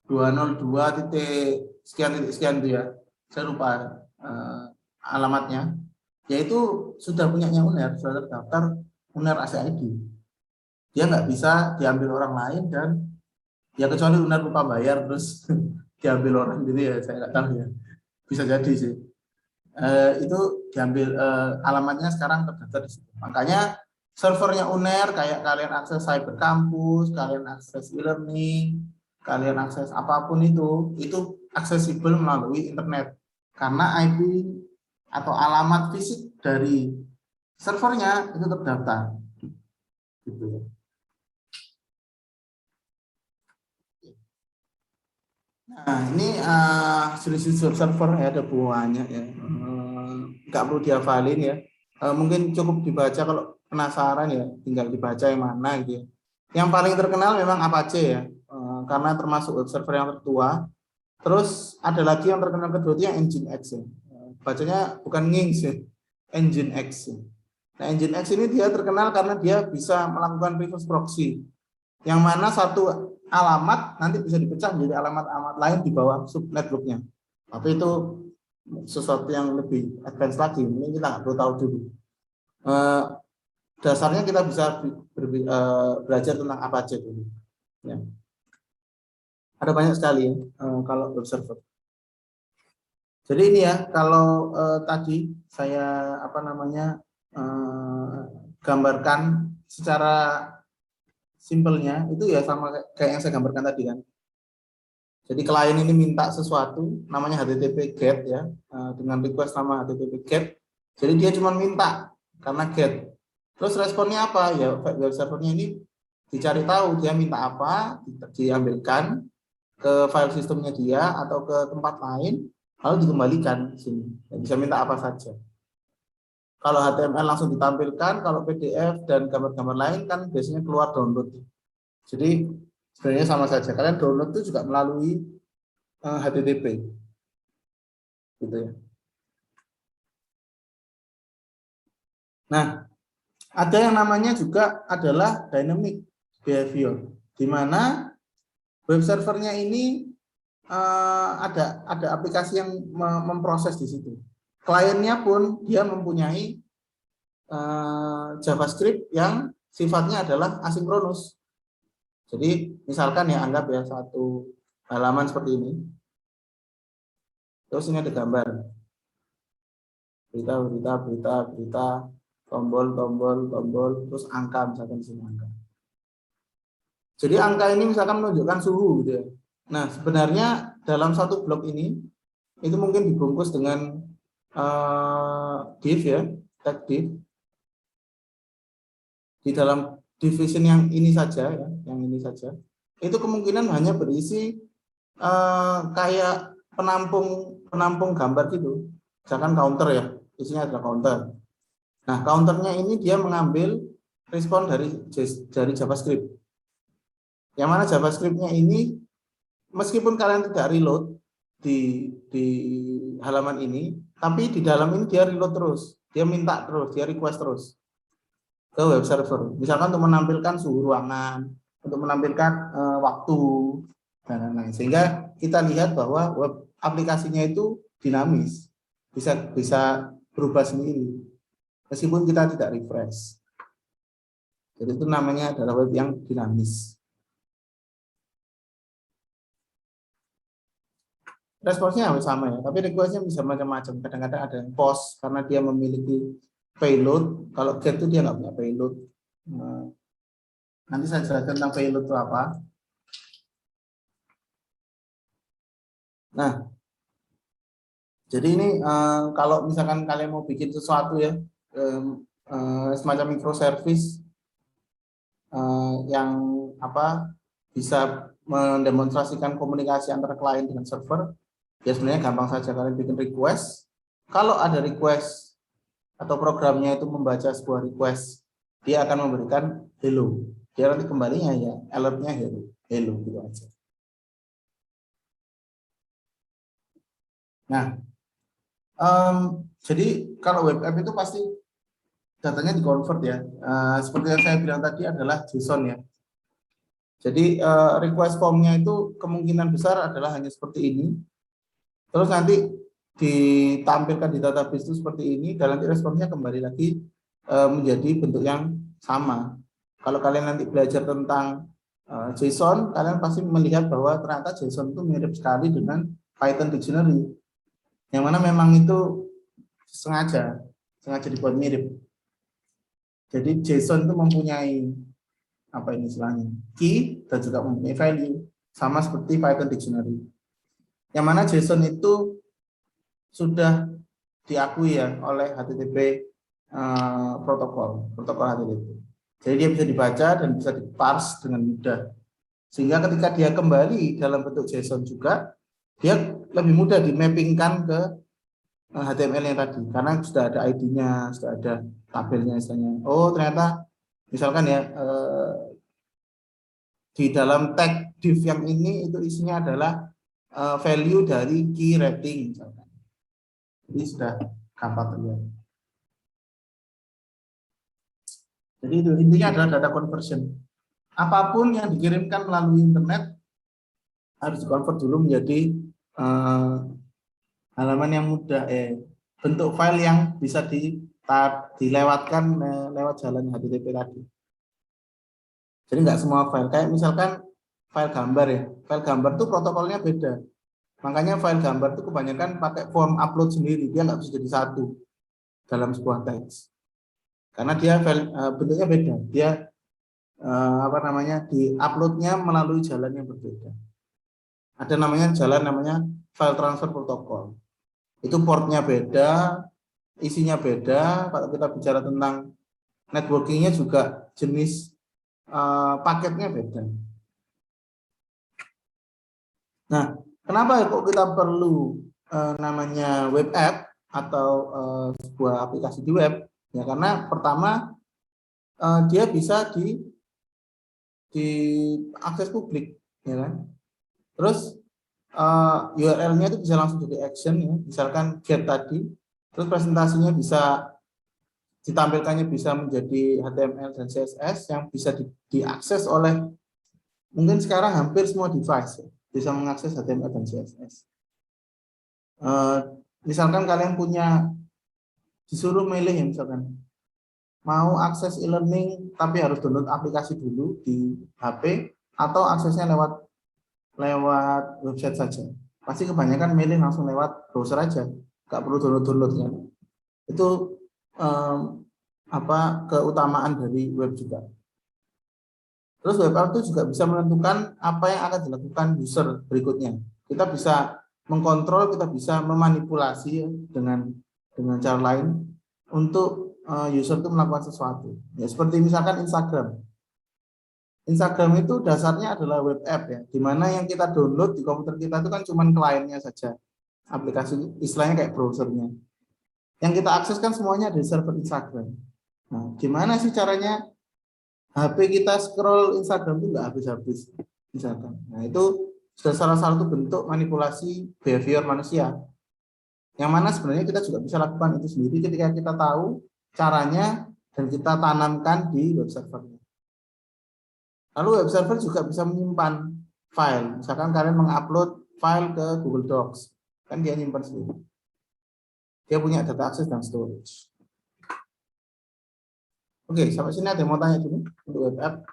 202 titik sekian tuh ya. Saya lupa alamatnya. Yaitu sudah punyanya UNER, sudah terdaftar UNER ACID. Dia nggak bisa diambil orang lain dan ya kecuali UNER lupa bayar terus diambil orang gitu ya, saya nggak tahu ya. Bisa jadi sih. Itu diambil alamatnya sekarang terdaftar di situ. Makanya servernya UNER kayak kalian akses Cyber Campus, kalian akses e-learning, kalian akses apapun itu aksesibel melalui internet karena IP atau alamat fisik dari servernya itu terdaftar. Gitu. Nah ini jenis-jenis server ya, ada banyak ya, nggak perlu dihafalin ya. Mungkin cukup dibaca kalau penasaran ya, tinggal dibaca yang mana gitu ya. Yang paling terkenal memang Apache ya, karena termasuk web server yang tertua. Terus ada lagi yang terkenal kedua itu yang Nginx ya. Bacanya bukan Nginx ya, Nginx. Nah Nginx ini dia terkenal karena dia bisa melakukan reverse proxy, yang mana satu alamat nanti bisa dipecah menjadi alamat-alamat lain di bawah subnetworknya. Tapi itu sesuatu yang lebih advance lagi, ini kita nggak perlu tahu dulu. Dasarnya kita bisa belajar tentang Apache dulu. Ya. Ada banyak sekali ya, kalau web server. Jadi ini ya, kalau tadi saya gambarkan secara simpelnya itu ya sama kayak yang saya gambarkan tadi kan. Jadi klien ini minta sesuatu namanya HTTP GET ya, dengan request nama HTTP GET. Jadi dia cuma minta karena GET. Terus responnya apa ya, web servernya ini dicari tahu dia minta apa, diambilkan ke file sistemnya dia atau ke tempat lain, lalu dikembalikan ke sini. Ya, bisa minta apa saja. Kalau HTML langsung ditampilkan, kalau PDF dan gambar-gambar lain kan biasanya keluar download. Jadi sebenarnya sama saja. Kalian download itu juga melalui HTTP, gitu ya. Nah, ada yang namanya juga adalah dynamic behavior, di mana web servernya ini ada aplikasi yang memproses di situ. Kliennya pun dia mempunyai JavaScript yang sifatnya adalah asinkronus. Jadi misalkan ya, anggap ya satu halaman seperti ini. Terus ini ada gambar. Berita, tombol, terus angka, misalkan di sini angka. Jadi angka ini misalkan menunjukkan suhu gitu ya. Nah, sebenarnya dalam satu blok ini itu mungkin dibungkus dengan div ya, tag div. Di dalam division yang ini saja ya, yang ini saja. Itu kemungkinan hanya berisi kayak penampung gambar gitu. Misalkan counter ya, isinya adalah counter. Nah, counternya ini dia mengambil respon dari JavaScript. Yang mana JavaScript-nya ini meskipun kalian tidak reload di halaman ini, tapi di dalam ini dia reload terus, dia minta terus, dia request terus ke web server. Misalkan untuk menampilkan suhu ruangan, untuk menampilkan waktu dan lain-lain. Sehingga kita lihat bahwa web aplikasinya itu dinamis, bisa berubah sendiri, meskipun kita tidak refresh. Jadi itu namanya adalah web yang dinamis. Responsnya sama ya, tapi requestnya bisa macam-macam. Kadang-kadang ada yang post karena dia memiliki payload. Kalau get itu dia nggak punya payload. Nanti saya jelaskan tentang payload itu apa. Nah, jadi ini kalau misalkan kalian mau bikin sesuatu ya, semacam microservice yang bisa mendemonstrasikan komunikasi antara klien dengan server, ya sebenarnya gampang saja. Kalian bikin request. Kalau ada request atau programnya itu membaca sebuah request, dia akan memberikan hello. Dia nanti kembalinya ya alertnya hello gitu aja. Nah, jadi kalau web app itu pasti datanya di-convert ya. Seperti yang saya bilang tadi adalah JSON ya. Jadi request formnya itu kemungkinan besar adalah hanya seperti ini. Terus nanti ditampilkan di database itu seperti ini, dan nanti responnya kembali lagi menjadi bentuk yang sama. Kalau kalian nanti belajar tentang JSON, kalian pasti melihat bahwa ternyata JSON itu mirip sekali dengan Python Dictionary, yang mana memang itu sengaja dibuat mirip. Jadi JSON itu mempunyai apa ini istilahnya, key dan juga mempunyai value, sama seperti Python Dictionary. Yang mana JSON itu sudah diakui ya oleh HTTP protokol HTTP. Jadi dia bisa dibaca dan bisa diparse dengan mudah. Sehingga ketika dia kembali dalam bentuk JSON juga, dia lebih mudah dimappingkan ke HTML yang tadi, karena sudah ada ID-nya, sudah ada tabelnya misalnya. Oh ternyata misalkan ya di dalam tag div yang ini itu isinya adalah value dari key rating misalkan. Jadi sudah gampang terlihat. Jadi itu intinya adalah data conversion. Apapun yang dikirimkan melalui internet harus dikonvert dulu menjadi halaman yang mudah, bentuk file yang bisa dilewatkan lewat jalan HTTP tadi. Jadi nggak semua file, kayak misalkan file gambar ya, file gambar itu protokolnya beda. Makanya file gambar itu kebanyakan pakai form upload sendiri, dia nggak bisa jadi satu dalam sebuah teks. Karena dia bentuknya beda, dia di uploadnya melalui jalan yang berbeda. Ada namanya jalan namanya file transfer protokol. Itu portnya beda, isinya beda. Kalau kita bicara tentang networkingnya juga jenis paketnya beda. Nah, kenapa kok kita perlu namanya web app atau sebuah aplikasi di web? Ya karena pertama dia bisa diakses publik, ya kan? Terus URL-nya itu bisa langsung jadi action, ya. Misalkan get tadi, terus presentasinya bisa ditampilkannya bisa menjadi HTML dan CSS yang bisa diakses oleh mungkin sekarang hampir semua device, ya, bisa mengakses HTML dan CSS. Misalkan kalian disuruh milih ya, misalkan mau akses e-learning tapi harus download aplikasi dulu di HP atau aksesnya lewat website saja. Pasti kebanyakan milih langsung lewat browser aja, nggak perlu download ya. Itu keutamaan dari web juga. Terus web app itu juga bisa menentukan apa yang akan dilakukan user berikutnya. Kita bisa mengkontrol, kita bisa memanipulasi ya, dengan cara lain untuk user itu melakukan sesuatu. Ya, seperti misalkan Instagram. Instagram itu dasarnya adalah web app ya, di mana yang kita download di komputer kita itu kan cuma kliennya saja, aplikasi istilahnya kayak browsernya. Yang kita akses kan semuanya dari server Instagram. Nah, gimana sih caranya HP kita scroll Instagram itu nggak habis-habis, misalkan. Nah, itu sudah salah satu bentuk manipulasi behavior manusia. Yang mana sebenarnya kita juga bisa lakukan itu sendiri ketika kita tahu caranya dan kita tanamkan di web servernya. Lalu web server juga bisa menyimpan file. Misalkan kalian mengupload file ke Google Docs, kan dia nyimpan sendiri. Dia punya data access dan storage. Oke, sampai sini ada yang mau tanya dulu untuk web app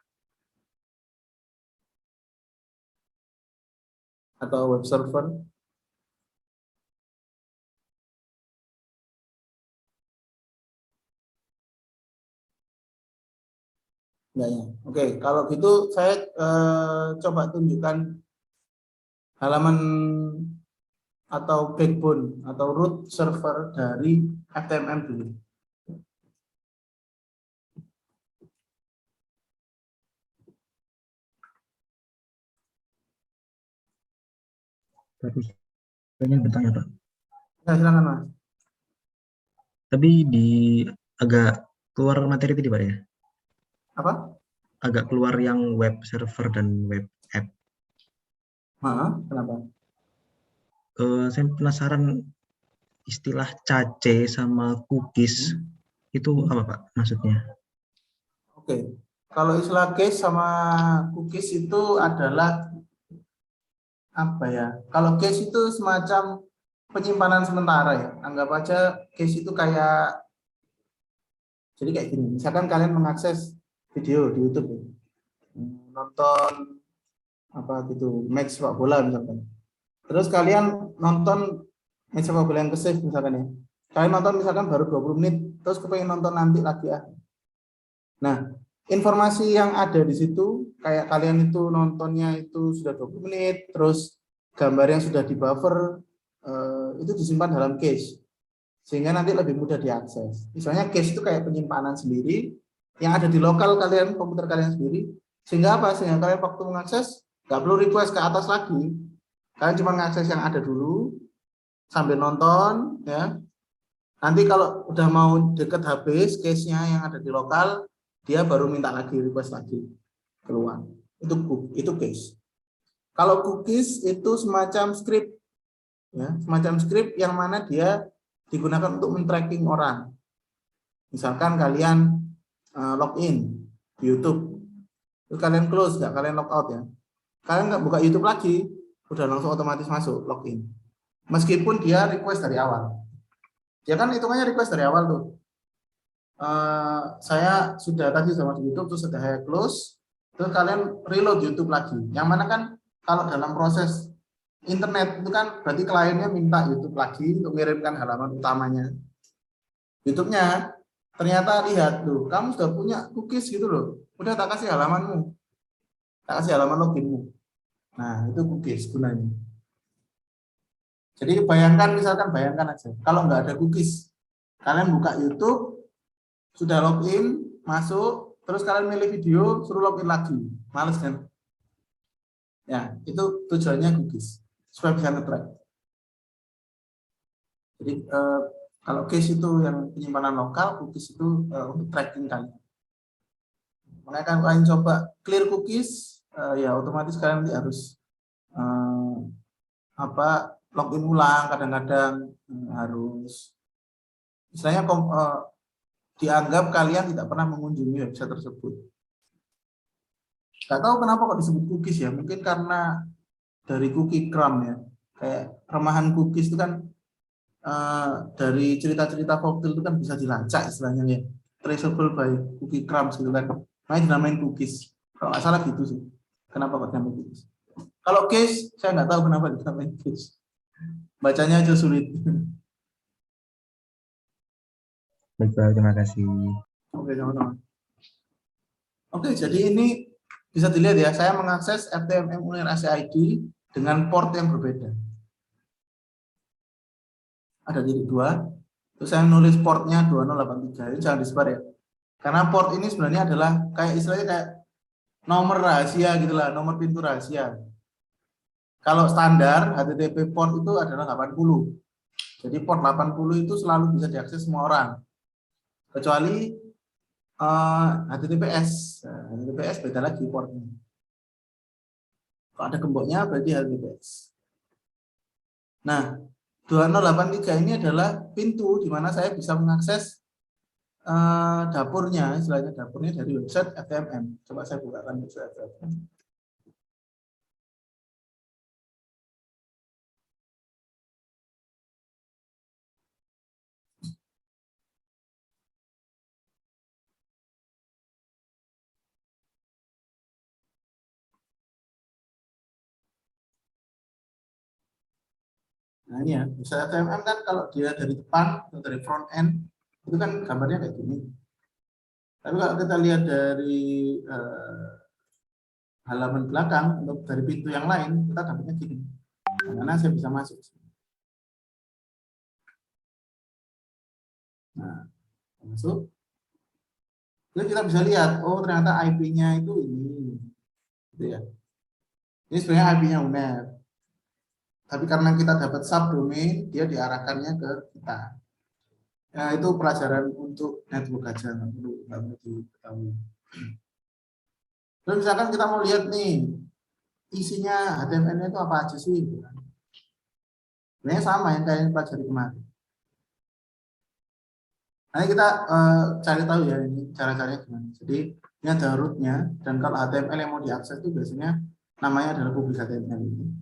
atau web server? Enggak ya. Oke, kalau gitu saya coba tunjukkan halaman atau backbone atau root server dari FTMM dulu. Tapi pengen bertanya Pak. Ya, silakan Mas. Tapi agak keluar materi tadi Pak ya? Apa? Agak keluar yang web server dan web app. Kenapa? Saya penasaran istilah cache sama cookies itu apa Pak maksudnya? Oke, kalau istilah cache sama cookies itu adalah apa ya? Kalau cache itu semacam penyimpanan sementara ya. Anggap aja cache itu kayak, jadi kayak gini. Misalkan kalian mengakses video di YouTube, ya. Nonton apa gitu, match sepak bola misalkan. Terus kalian nonton match sepak bola yang ke-save misalkan ya. Kalian nonton misalkan baru 20 menit, terus kepengen nonton nanti lagi ya. Nah, informasi yang ada di situ, kayak kalian itu nontonnya itu sudah 20 menit, terus gambar yang sudah di buffer, itu disimpan dalam cache. Sehingga nanti lebih mudah diakses. Misalnya cache itu kayak penyimpanan sendiri, yang ada di lokal kalian, komputer kalian sendiri, sehingga apa? Sehingga kalian waktu mengakses, nggak perlu request ke atas lagi. Kalian cuma mengakses yang ada dulu, sambil nonton, ya. Nanti kalau udah mau deket habis cache-nya yang ada di lokal, dia baru minta lagi, request lagi keluar. Itu cache. Kalau cookies itu semacam script, ya, semacam script yang mana dia digunakan untuk men-tracking orang. Misalkan kalian login di YouTube, terus kalian close, nggak kalian log out ya. Kalian nggak buka YouTube lagi, udah langsung otomatis masuk login. Meskipun dia request dari awal. Ya kan hitungannya request dari awal tuh. Saya sudah tadi sama di YouTube, terus saya close, terus kalian reload YouTube lagi. Yang mana kan kalau dalam proses internet itu kan berarti kliennya minta YouTube lagi untuk mengirimkan halaman utamanya. YouTube-nya ternyata lihat tuh, kamu sudah punya cookies gitu loh. Udah tak kasih halamanmu. Tak kasih halaman loginmu. Nah, itu cookies gunanya. Jadi bayangkan aja, kalau nggak ada cookies, kalian buka YouTube, sudah login, masuk, terus kalian milih video, suruh login lagi, males kan? Ya, itu tujuannya cookies, supaya bisa nge-track. Jadi kalau cache itu yang penyimpanan lokal, cookies itu untuk tracking kalian. Makanya kan kalian coba clear cookies, ya otomatis kalian nanti harus login ulang, kadang-kadang harus misalnya dianggap kalian tidak pernah mengunjungi website tersebut. Gak tahu kenapa kok disebut cookies ya, mungkin karena dari cookie crumb ya, kayak remahan cookies itu kan dari cerita-cerita folktale itu kan bisa dilacak istilahnya ya, traceable by cookie crumbs gitu kan, makanya dinamain cookies. Kalau nggak salah gitu sih, kenapa kok dinamain cookies. Kalau case, saya nggak tahu kenapa dinamain case. Bacanya aja sulit. Baik, terima kasih. Oke, sama-sama. Oke, jadi ini bisa dilihat ya, saya mengakses FTMM Unair ACID dengan port yang berbeda. Ada titik 2, terus saya nulis portnya 2083, ini jangan disebar ya. Karena port ini sebenarnya adalah kayak istilahnya kayak nomor rahasia gitulah, nomor pintu rahasia. Kalau standar HTTP port itu adalah 80. Jadi port 80 itu selalu bisa diakses semua orang. Kecuali HTTPS. Nah, HTTPS beda lagi portnya. Kalau ada gemboknya berarti HTTPS. Nah, 2083 ini adalah pintu di mana saya bisa mengakses dapurnya, istilahnya dapurnya dari website FTMM. Coba saya bukakan website FTMM. Nah ini ya, website FTMM kan kalau dia dari depan atau dari front end, itu kan gambarnya kayak gini. Tapi kalau kita lihat dari halaman belakang atau dari pintu yang lain, kita dapatnya gini. Karena saya bisa masuk. Nah, masuk. Jadi kita bisa lihat, oh ternyata IP-nya itu ini. Gitu ya. Ini sebenarnya IP-nya UNER. Tapi karena kita dapat subdomain, dia diarahkannya ke kita. Nah, itu pelajaran untuk network aja, nggak perlu diketahui. Terus misalkan kita mau lihat nih, isinya HTML-nya itu apa aja sih? Sebenarnya sama yang kalian pelajari kemarin. Nanti kita cari tahu ya ini cara-caranya gimana. Jadi ini ada rootnya, dan kalau HTML yang mau diakses itu biasanya namanya adalah public HTML ini.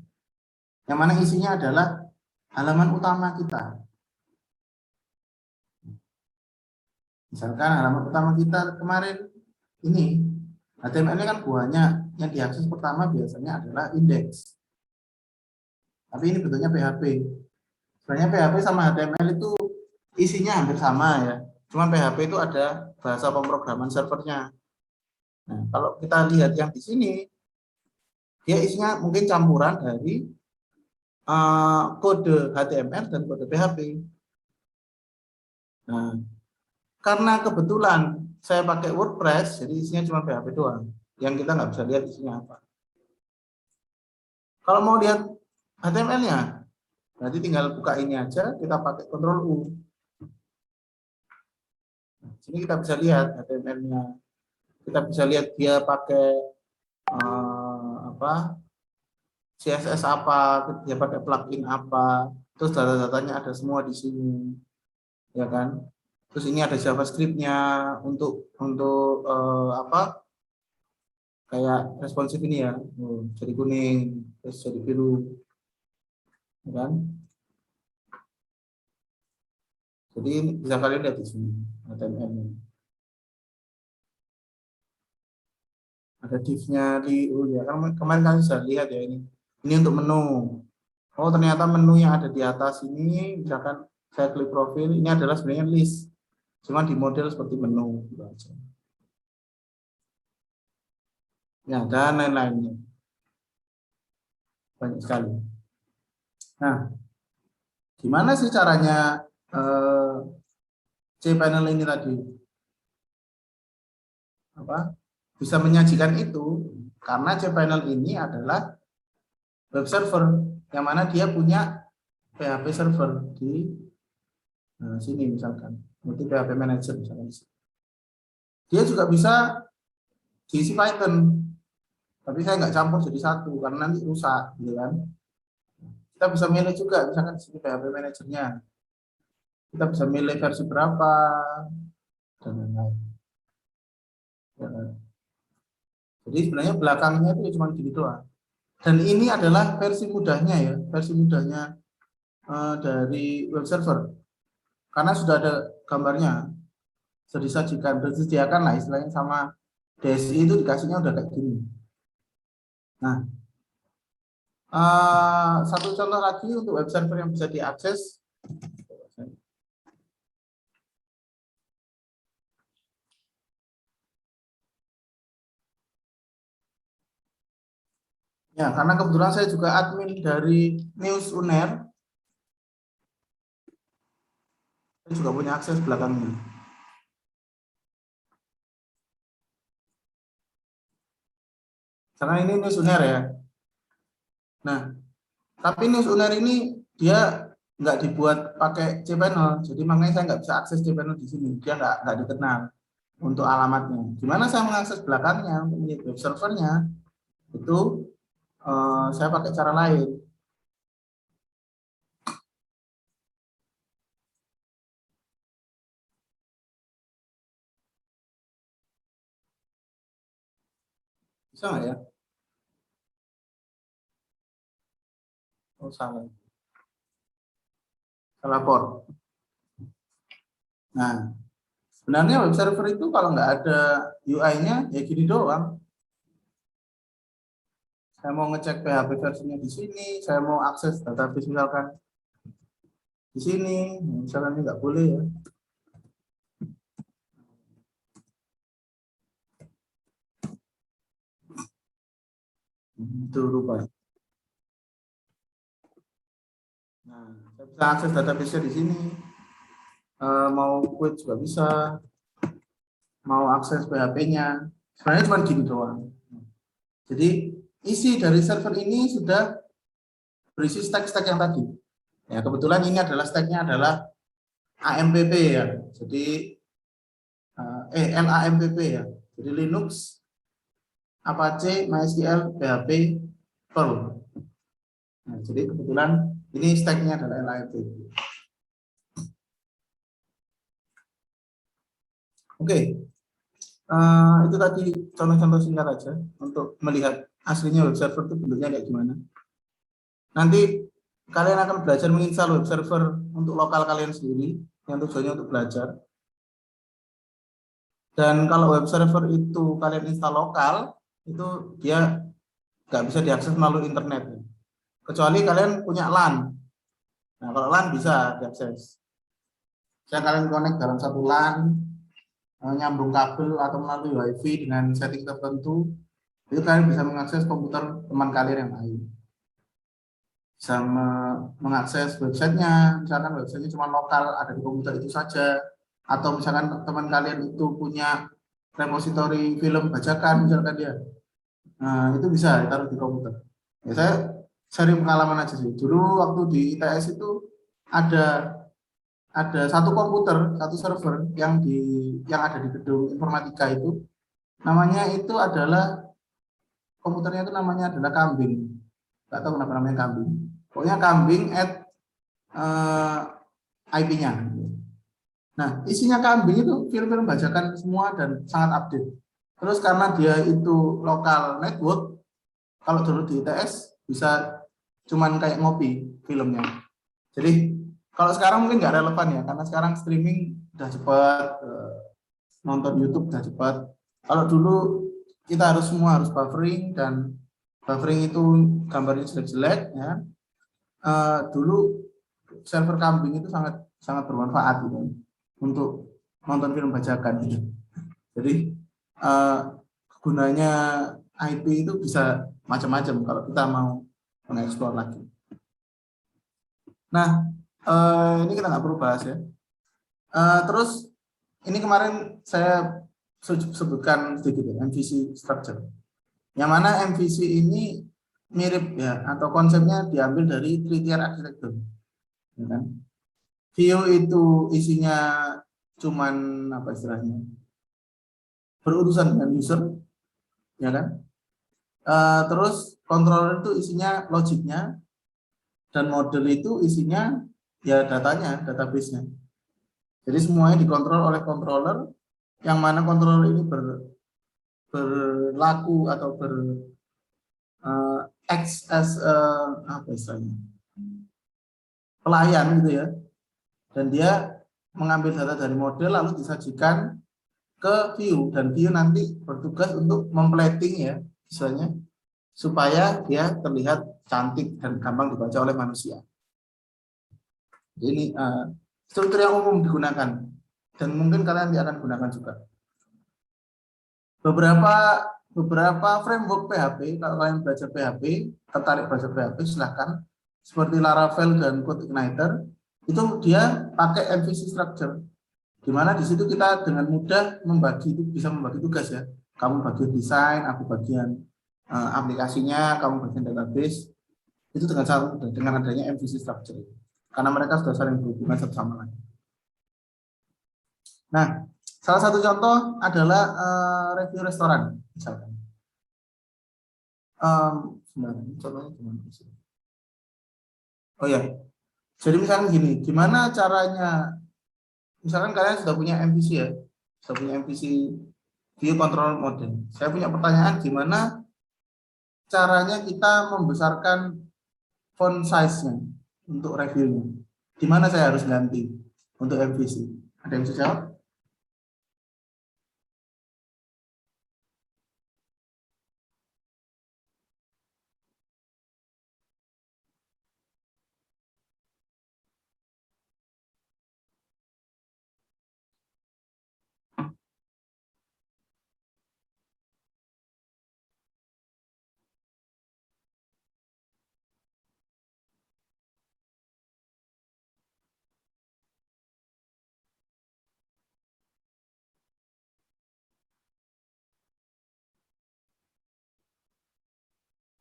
Yang mana isinya adalah halaman utama kita. Misalkan halaman utama kita kemarin ini, HTML ini kan banyak, yang diakses pertama biasanya adalah indeks. Tapi ini bentuknya PHP. Sebenarnya PHP sama HTML itu isinya hampir sama ya. Cuman PHP itu ada bahasa pemrograman servernya. Nah, kalau kita lihat yang di sini, dia isinya mungkin campuran dari kode HTML dan kode PHP. Nah, karena kebetulan saya pakai WordPress, jadi isinya cuma PHP doang. Yang kita nggak bisa lihat isinya apa. Kalau mau lihat HTML-nya, berarti tinggal buka ini aja, kita pakai Ctrl U. Sini kita bisa lihat HTML-nya. Kita bisa lihat dia pakai CSS apa, dia pakai plugin apa, terus data-datanya ada semua di sini, ya kan? Terus ini ada JavaScript-nya untuk kayak responsif ini ya, jadi kuning, terus jadi biru, ya kan? Jadi bisa kalian lihat di sini HTML-nya. Ada div-nya di ya kan kemarin kalian sudah lihat ya ini. Ini untuk menu. Oh, ternyata menu yang ada di atas ini, misalkan saya klik profil, ini adalah sebenarnya list. Cuma di model seperti menu gitu aja. Ya, dan lain-lainnya. Banyak sekali. Nah, gimana sih caranya cPanel ini tadi? Bisa menyajikan itu karena cPanel ini adalah web server yang mana dia punya PHP server di sini misalkan, multi PHP manager misalkan. Dia juga bisa diisi Python, tapi saya nggak campur jadi satu karena nanti rusak, gitu kan? Kita bisa milih juga, misalkan di sini PHP manajernya, kita bisa milih versi berapa dan lain-lain. Jadi sebenarnya belakangnya itu cuma gini doang. Dan ini adalah versi mudahnya ya, versi mudahnya dari web server. Karena sudah ada gambarnya, sudah disajikan, sudah disediakan lah istilahnya sama DSI itu dikasihnya udah kayak gini. Nah, satu contoh lagi untuk web server yang bisa diakses. Ya, karena kebetulan saya juga admin dari News UNER, saya juga punya akses belakangnya. Karena ini News UNER ya. Nah, tapi News UNER ini dia nggak dibuat pakai cPanel, jadi makanya saya nggak bisa akses cPanel di sini. Dia nggak dikenal untuk alamatnya. Gimana saya mengakses belakangnya untuk menjadi web servernya? Itu saya pakai cara lain. Bisa nggak ya? Oh, salah. Salah port. Nah, sebenarnya web server itu kalau nggak ada UI-nya, ya gini doang. Saya mau ngecek PHP versinya di sini, saya mau akses database misalkan di sini, misalkan ini nggak boleh ya. Itu rupanya. Nah, saya bisa akses database di sini. Mau query juga bisa. Mau akses PHP-nya. Sebenarnya cuma gini doang. Jadi isi dari server ini sudah berisi stack-stack yang tadi. Ya, kebetulan ini adalah stack-nya adalah AMPP ya. Jadi LAMPP ya. Jadi Linux, Apache, MySQL, PHP, Perl. Nah, jadi kebetulan Ini stack-nya adalah LIT. Oke, itu tadi contoh-contoh singkat aja untuk melihat aslinya web server itu bentuknya kayak gimana. Nanti kalian akan belajar menginstal web server untuk lokal kalian sendiri, yang tujuannya untuk belajar. Dan kalau web server itu kalian install lokal, itu dia nggak bisa diakses melalui internet. Kecuali kalian punya LAN. Nah, kalau LAN bisa diakses. Saya kalian connect dalam satu LAN, nyambung kabel atau melalui WiFi dengan setting tertentu, itu kalian bisa mengakses komputer teman kalian yang lain. Bisa mengakses websitenya, misalkan websitenya cuma lokal, ada di komputer itu saja. Atau misalkan teman kalian itu punya repositori film bajakan, misalkan dia. Nah, itu bisa ditaruh di komputer. Ya, saya sering pengalaman aja sih. Dulu waktu di ITS itu ada satu komputer, satu server yang ada di gedung informatika itu, namanya itu adalah komputernya itu namanya adalah Kambing. Nggak tahu kenapa namanya Kambing. Pokoknya Kambing IP-nya. Nah, isinya Kambing itu film-film bajakan semua dan sangat update. Terus karena dia itu lokal network, kalau dulu di ITS bisa cuman kayak ngopi filmnya. Jadi kalau sekarang mungkin nggak relevan ya, karena sekarang streaming udah cepat, nonton YouTube udah cepat. Kalau dulu kita semua harus buffering, dan buffering itu gambarnya jelek-jelek ya. Dulu server Kambing itu sangat sangat bermanfaat gitu, untuk nonton film bajakan gitu. Jadi gunanya IP itu bisa macam-macam kalau kita mau mengeksplor lagi. Nah, ini kita nggak perlu bahas ya. Terus ini kemarin saya sebutkan sedikit ya, MVC structure. Yang mana MVC ini mirip ya, atau konsepnya diambil dari three-tier architecture. Ya kan? View itu isinya cuman apa istilahnya, berurusan dengan user, ya kan? Terus controller itu isinya logiknya, dan model itu isinya ya datanya, database-nya. Jadi semuanya dikontrol oleh controller, yang mana controller ini berlaku atau acts as apa istilahnya, pelayan gitu ya. Dan dia mengambil data dari model lalu disajikan ke view, dan view nanti bertugas untuk memplating ya, misalnya, supaya dia terlihat cantik dan gampang dibaca oleh manusia. Ini struktur yang umum digunakan, dan mungkin kalian akan gunakan juga. Beberapa framework PHP, kalau kalian belajar PHP, tertarik belajar PHP, silahkan. Seperti Laravel dan CodeIgniter, itu dia pakai MVC structure, di mana di situ kita dengan mudah bisa membagi tugas ya. Kamu bagian desain, aku bagian aplikasinya, kamu bagian database. Itu dengan adanya MVC structure, karena mereka sudah saling berhubungan satu sama lain. Nah, salah satu contoh adalah review restoran, misalkan. Contohnya gimana sih? Oh ya, jadi misalkan gini, gimana caranya? Misalkan kalian sudah punya MVC ya, sudah punya MVC view control model. Saya punya pertanyaan, gimana caranya kita membesarkan font size-nya untuk reviewnya? Di mana saya harus ganti untuk MVC? Ada yang bisa jawab?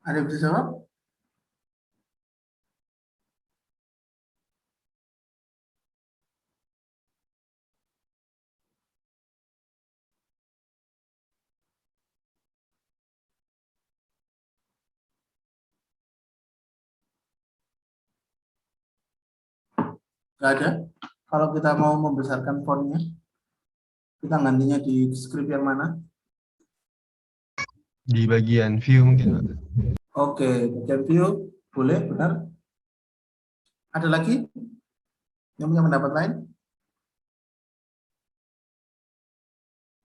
Ada yang bisa jawab? Nggak ada. Kalau kita mau membesarkan fontnya, kita gantinya di script yang mana? Di bagian view mungkin, Pak. Oke, bagian view boleh, benar. Ada lagi yang punya pendapat lain?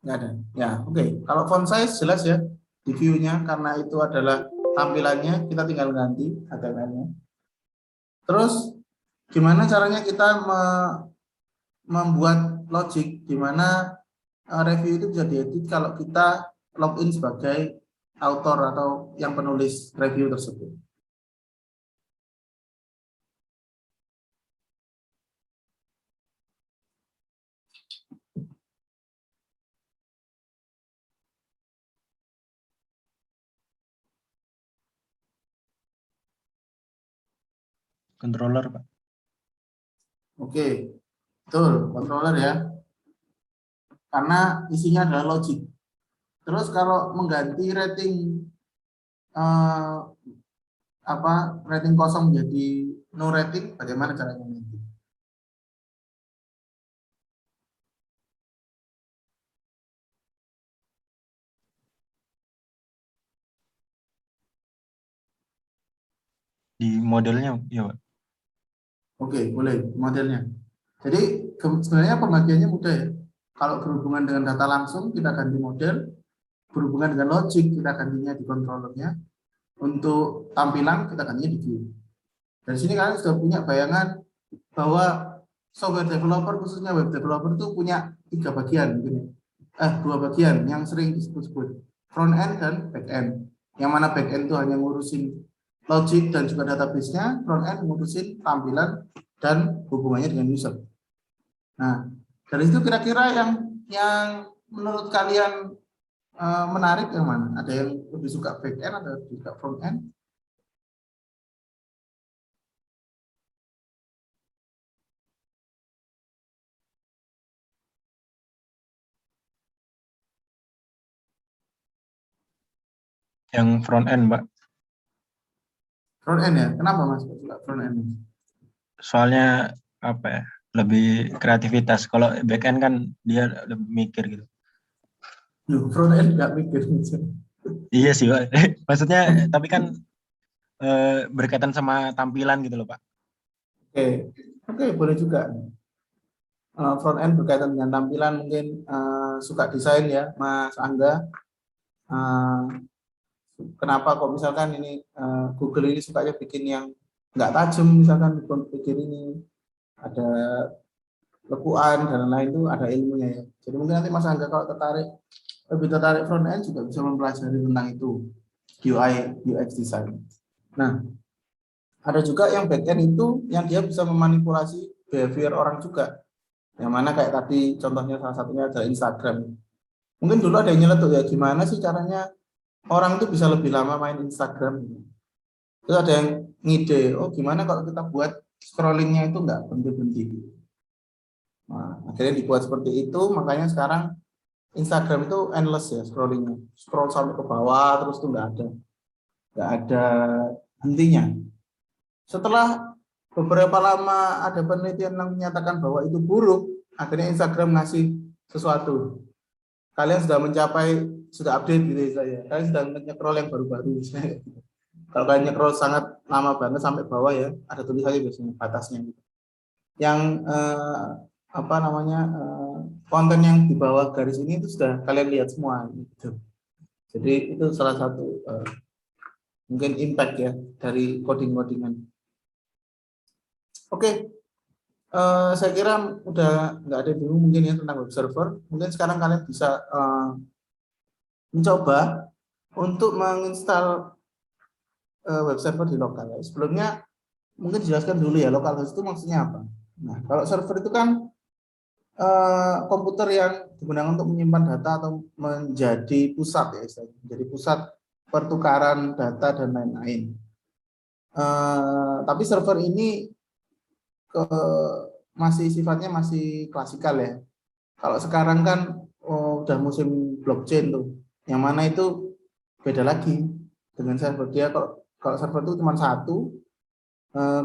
Nggak ada. Ya, oke. Kalau font size jelas ya di view-nya, karena itu adalah tampilannya, kita tinggal ganti HTML-nya. Terus gimana caranya kita membuat logic di mana review itu bisa diedit kalau kita login sebagai author atau yang penulis review tersebut. Controller, Pak. Oke, betul, controller ya. Karena isinya adalah logic. Terus kalau mengganti rating rating kosong menjadi no rating, bagaimana caranya nanti? Di modelnya, ya, Pak. Oke, boleh modelnya. Jadi sebenarnya pembagiannya mudah ya. Kalau berhubungan dengan data langsung, kita ganti model. Berhubungan dengan logic, kita gantinya di controllernya. Untuk tampilan, kita gantinya di view. Dari sini kalian sudah punya bayangan bahwa software developer, khususnya web developer itu punya 3 bagian. 2 bagian yang sering disebut-sebut. Front end dan back end. Yang mana back end itu hanya ngurusin logic dan juga database-nya, front end ngurusin tampilan dan hubungannya dengan user. Nah, dari itu kira-kira yang menurut kalian menarik yang mana? Ada yang lebih suka back end, ada yang lebih suka front end? Yang front end, Pak. Front end ya? Kenapa Mas suka front end? Soalnya apa ya? Lebih kreativitas. Kalau back end kan dia lebih mikir gitu. Loh, front end nggak mikir. Iya sih, Pak. Maksudnya tapi kan berkaitan sama tampilan gitu loh, Pak. Oke, boleh juga. Front end berkaitan dengan tampilan, mungkin suka desain ya, Mas Angga. Kenapa kok misalkan ini Google ini sukanya bikin yang nggak tajam, misalkan bikin ini ada lekuan dan lain-lain, itu ada ilmunya ya. Jadi mungkin nanti Mas Angga kalau lebih tertarik front end juga bisa mempelajari tentang itu, UI UX design. Nah, ada juga yang back end itu yang dia bisa memanipulasi behavior orang juga. Yang mana kayak tadi contohnya salah satunya adalah Instagram. Mungkin dulu ada yang nyeletuk ya, gimana sih caranya orang itu bisa lebih lama main Instagram. Terus ada yang ngide, oh gimana kalau kita buat scrollingnya itu nggak berhenti-berhenti. Nah, akhirnya dibuat seperti itu, makanya sekarang Instagram itu endless ya scrollingnya. Scroll sampai ke bawah terus tuh nggak ada hentinya. Setelah beberapa lama ada penelitian yang menyatakan bahwa itu buruk, akhirnya Instagram ngasih sesuatu. Kalian sudah update gitu ya saya. Kalian sudah nge-scroll yang baru-baru. Kalau kalian nge-scroll sangat lama banget sampai bawah ya, ada tulisannya biasanya batasnya. Yang konten yang di bawah garis ini itu sudah kalian lihat semua. Gitu. Jadi itu salah satu mungkin impact ya dari coding-codingan. Oke, saya kira udah nggak ada bingung mungkin ya tentang web server. Mungkin sekarang kalian bisa mencoba untuk menginstal web server di lokal. Sebelumnya mungkin dijelaskan dulu ya, local host itu maksudnya apa. Nah, kalau server itu kan komputer yang digunakan untuk menyimpan data atau menjadi pusat ya, jadi pusat pertukaran data dan lain-lain. Tapi server ini masih sifatnya masih klasikal ya. Kalau sekarang kan udah musim blockchain tuh, yang mana itu beda lagi dengan server. Dia kalau server itu cuma satu,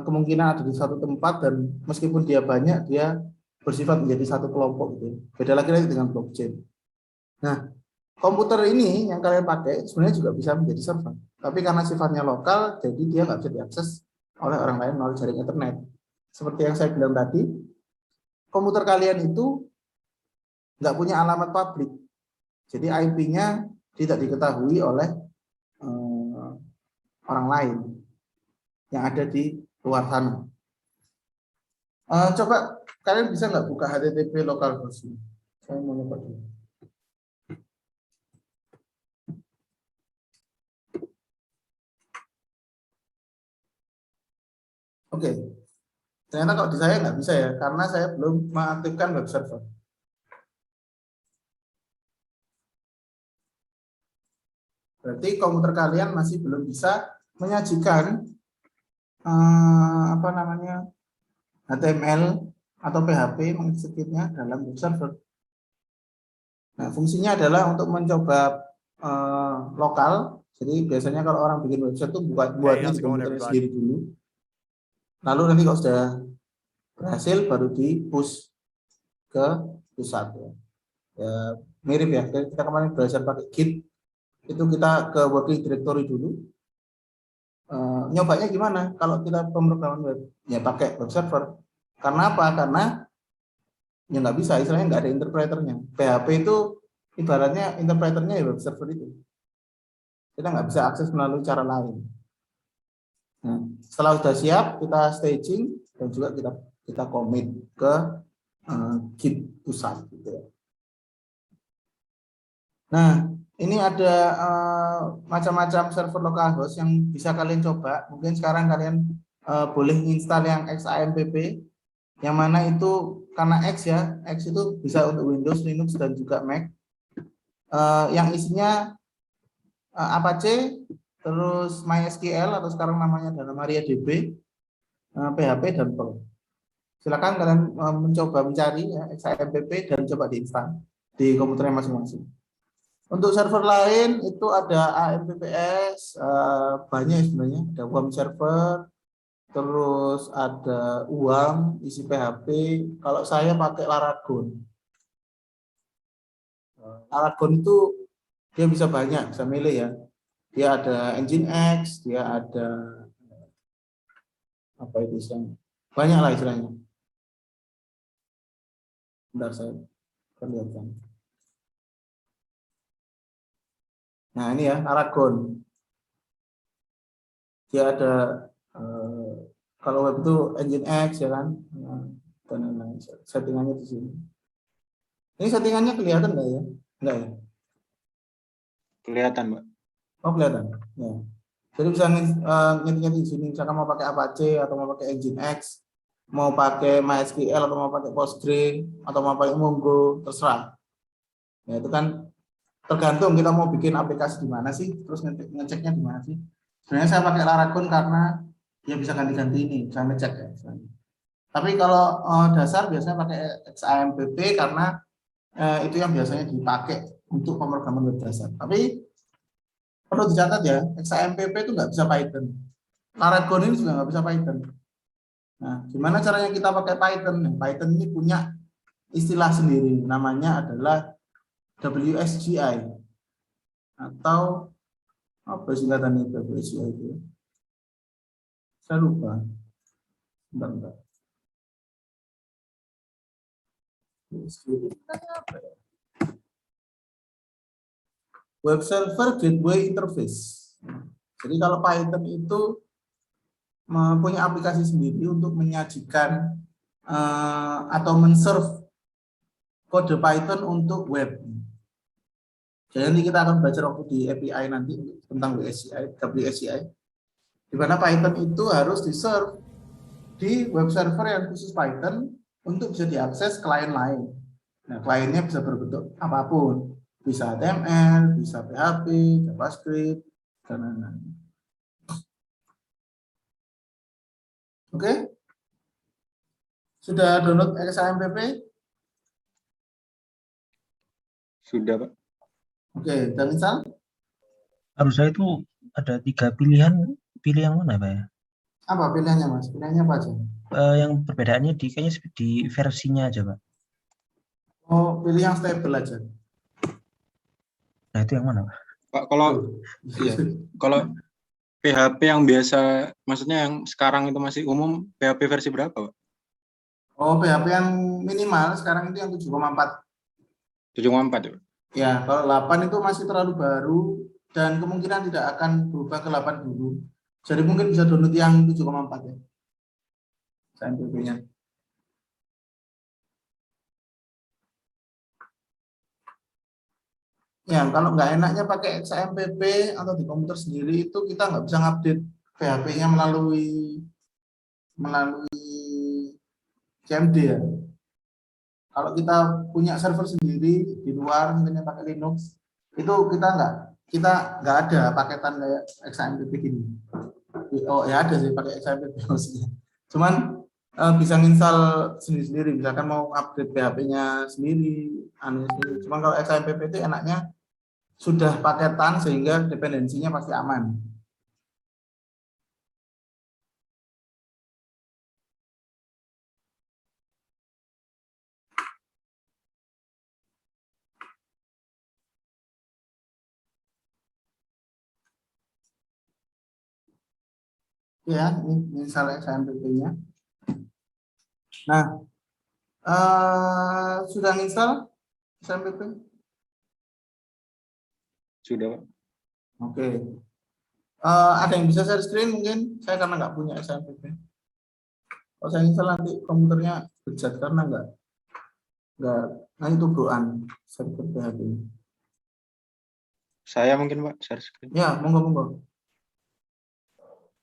kemungkinan ada di satu tempat dan meskipun dia banyak, dia bersifat menjadi satu kelompok gitu. Beda lagi dengan blockchain. Nah, komputer ini yang kalian pakai sebenarnya juga bisa menjadi server. Tapi karena sifatnya lokal, jadi dia nggak bisa diakses oleh orang lain melalui jaring internet. Seperti yang saya bilang tadi, komputer kalian itu nggak punya alamat publik. Jadi IP-nya tidak diketahui oleh orang lain yang ada di luar sana. Coba kalian bisa nggak buka HTTP localhost ini? Saya mau coba dulu. Oke, ternyata kalau di saya nggak bisa ya, karena saya belum mengaktifkan web server. Berarti komputer kalian masih belum bisa menyajikan HTML atau PHP mengeksekusinya dalam web server. Nah, fungsinya adalah untuk mencoba lokal. Jadi biasanya kalau orang bikin website itu buatnya di komputer sendiri dulu. Lalu nanti kalau sudah berhasil baru di push ke pusat ya. Mirip ya, kita kemarin belajar pakai Git, itu kita ke working directory dulu. Nyobanya gimana kalau kita pemrograman web? Ya pakai web server. Karena apa? Karena ya nggak bisa, istilahnya nggak ada interpreternya. PHP itu ibaratnya interpreternya ya web server itu. Kita nggak bisa akses melalui cara lain. Nah, setelah sudah siap, kita staging dan juga kita commit ke Git pusat gitu ya. Nah, ini ada macam-macam server localhost yang bisa kalian coba. Mungkin sekarang kalian boleh install yang XAMPP, yang mana itu karena X ya, X itu bisa untuk Windows, Linux dan juga Mac. Yang isinya Apache, terus MySQL atau sekarang namanya adalah MariaDB, PHP dan Perl. Silakan kalian mencoba mencari ya, XAMPP dan coba diinstal di komputernya masing-masing. Untuk server lain itu ada AMPPS, banyak sebenarnya, ada WAM server, terus ada UAM, isi PHP. Kalau saya pakai Laragon. Laragon itu dia bisa banyak, bisa milih ya. Dia ada Nginx, dia ada apa itu istilahnya, banyak lah istilahnya. Bentar saya perlihatkan. Nah ini ya Aragon. Dia ada kalau web itu Nginx ya kan, dan lain-lain. Settingannya di sini. Ini settingannya kelihatan nggak ya? Enggak ya? Kelihatan, Mbak. Oh kelihatan. Ya. Jadi bisa ngetik di sini. Misalkan mau pakai Apache atau mau pakai Nginx, mau pakai MySQL atau mau pakai Postgre atau mau pakai Mongo, terserah. Ya itu kan tergantung kita mau bikin aplikasi di mana sih, terus ngeceknya di mana sih. Sebenarnya saya pakai Laragon karena dia bisa ganti-ganti ini, bisa ngecek ya. Tapi kalau dasar biasanya pakai XAMPP karena itu yang biasanya dipakai untuk pemrograman web dasar. Tapi perlu dicatat ya, XAMPP itu nggak bisa Python. Laragon ini juga nggak bisa Python. Nah, gimana caranya kita pakai Python? Python ini punya istilah sendiri, namanya adalah WSGI atau apa singkatannya WSGI itu? Saya lupa. Bentar. Web Server Gateway Interface. Jadi kalau Python itu mempunyai aplikasi sendiri untuk menyajikan atau men-serve kode Python untuk web. Jadi nanti kita akan belajar waktu di API nanti tentang WSGI, di mana Python itu harus di-serve di web server yang khusus Python untuk bisa diakses klien lain. Nah, kliennya bisa berbentuk apapun, bisa HTML, bisa PHP, JavaScript, dan lain-lain. Oke? Sudah download XAMPP? Sudah, Pak. Oke, dan install? Harus saya itu ada 3 pilihan, pilih yang mana Pak ya? Apa pilihannya Mas? Pilihannya apa aja? Yang perbedaannya kayaknya di versinya aja, Pak. Oh, pilih yang stable aja. Nah, itu yang mana, Pak? Pak, kalau Tuh. iya, kalau PHP yang biasa, maksudnya yang sekarang itu masih umum, PHP versi berapa, Pak? Oh, PHP yang minimal sekarang itu yang 7,4. 7,4 ya, Pak? Ya, kalau 8 itu masih terlalu baru dan kemungkinan tidak akan berubah ke 8 dulu. Jadi mungkin bisa download yang 7,4 ya. SMPP-nya. Ya, kalau nggak enaknya pakai XAMPP atau di komputer sendiri itu kita nggak bisa ngupdate PHP-nya melalui CMD ya. Kalau kita punya server sendiri di luar, misalnya pakai Linux, itu kita nggak ada paketan kayak XAMPP gini. Oh ya ada sih pakai XAMPP maksudnya. Cuman bisa nginstal sendiri-sendiri, misalkan mau update PHP-nya sendiri, sendiri. Cuman kalau XAMPP itu enaknya sudah paketan sehingga dependensinya pasti aman. Ya, ini misalnya XAMPP-nya. Nah, sudah install XAMPP? Sudah, Pak. Oke. Ada yang bisa share screen mungkin? Saya karena nggak punya XAMPP. Kalau saya install nanti komputernya bejat karena nggak nanti tubuhan server PHP. Saya mungkin, Pak, share screen. Ya, monggo.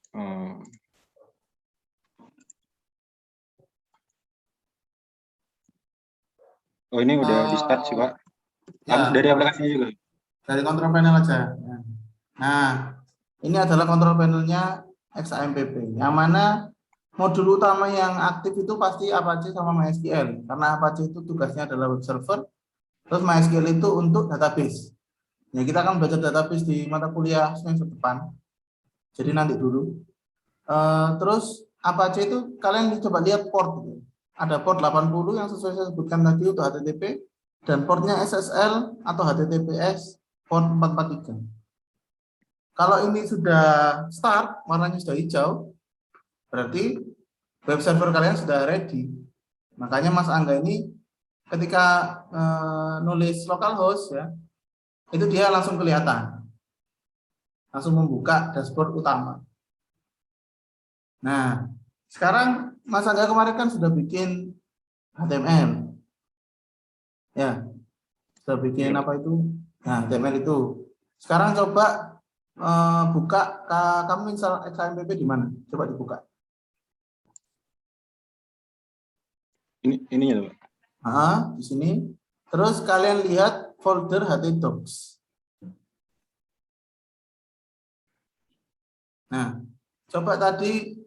Hmm. Oh, ini udah di start sih, Pak. Ya, Dari aplikasinya juga. dari control panel aja. Ya. Nah, ini adalah control panelnya XAMPP. Yang mana modul utama yang aktif itu pasti Apache sama MySQL. Karena Apache itu tugasnya adalah web server, terus MySQL itu untuk database. Ya, kita akan belajar database di mata kuliah semester depan. Jadi nanti dulu. Terus Apache itu kalian coba lihat port. Gitu. Ada port 80 yang sesuai saya sebutkan tadi untuk HTTP dan portnya SSL atau HTTPS port 443. Kalau ini sudah start, warnanya sudah hijau, berarti web server kalian sudah ready. Makanya Mas Angga ini ketika nulis localhost ya, itu dia langsung kelihatan. Langsung membuka dashboard utama. Nah, sekarang Mas Angga kemarin kan sudah bikin HTML. Ya, sudah bikin apa itu? Nah, HTML itu. Sekarang coba buka, kamu install XAMPP di mana? Coba dibuka. Ininya, Pak. Di sini. Terus kalian lihat folder htdocs. Nah, coba tadi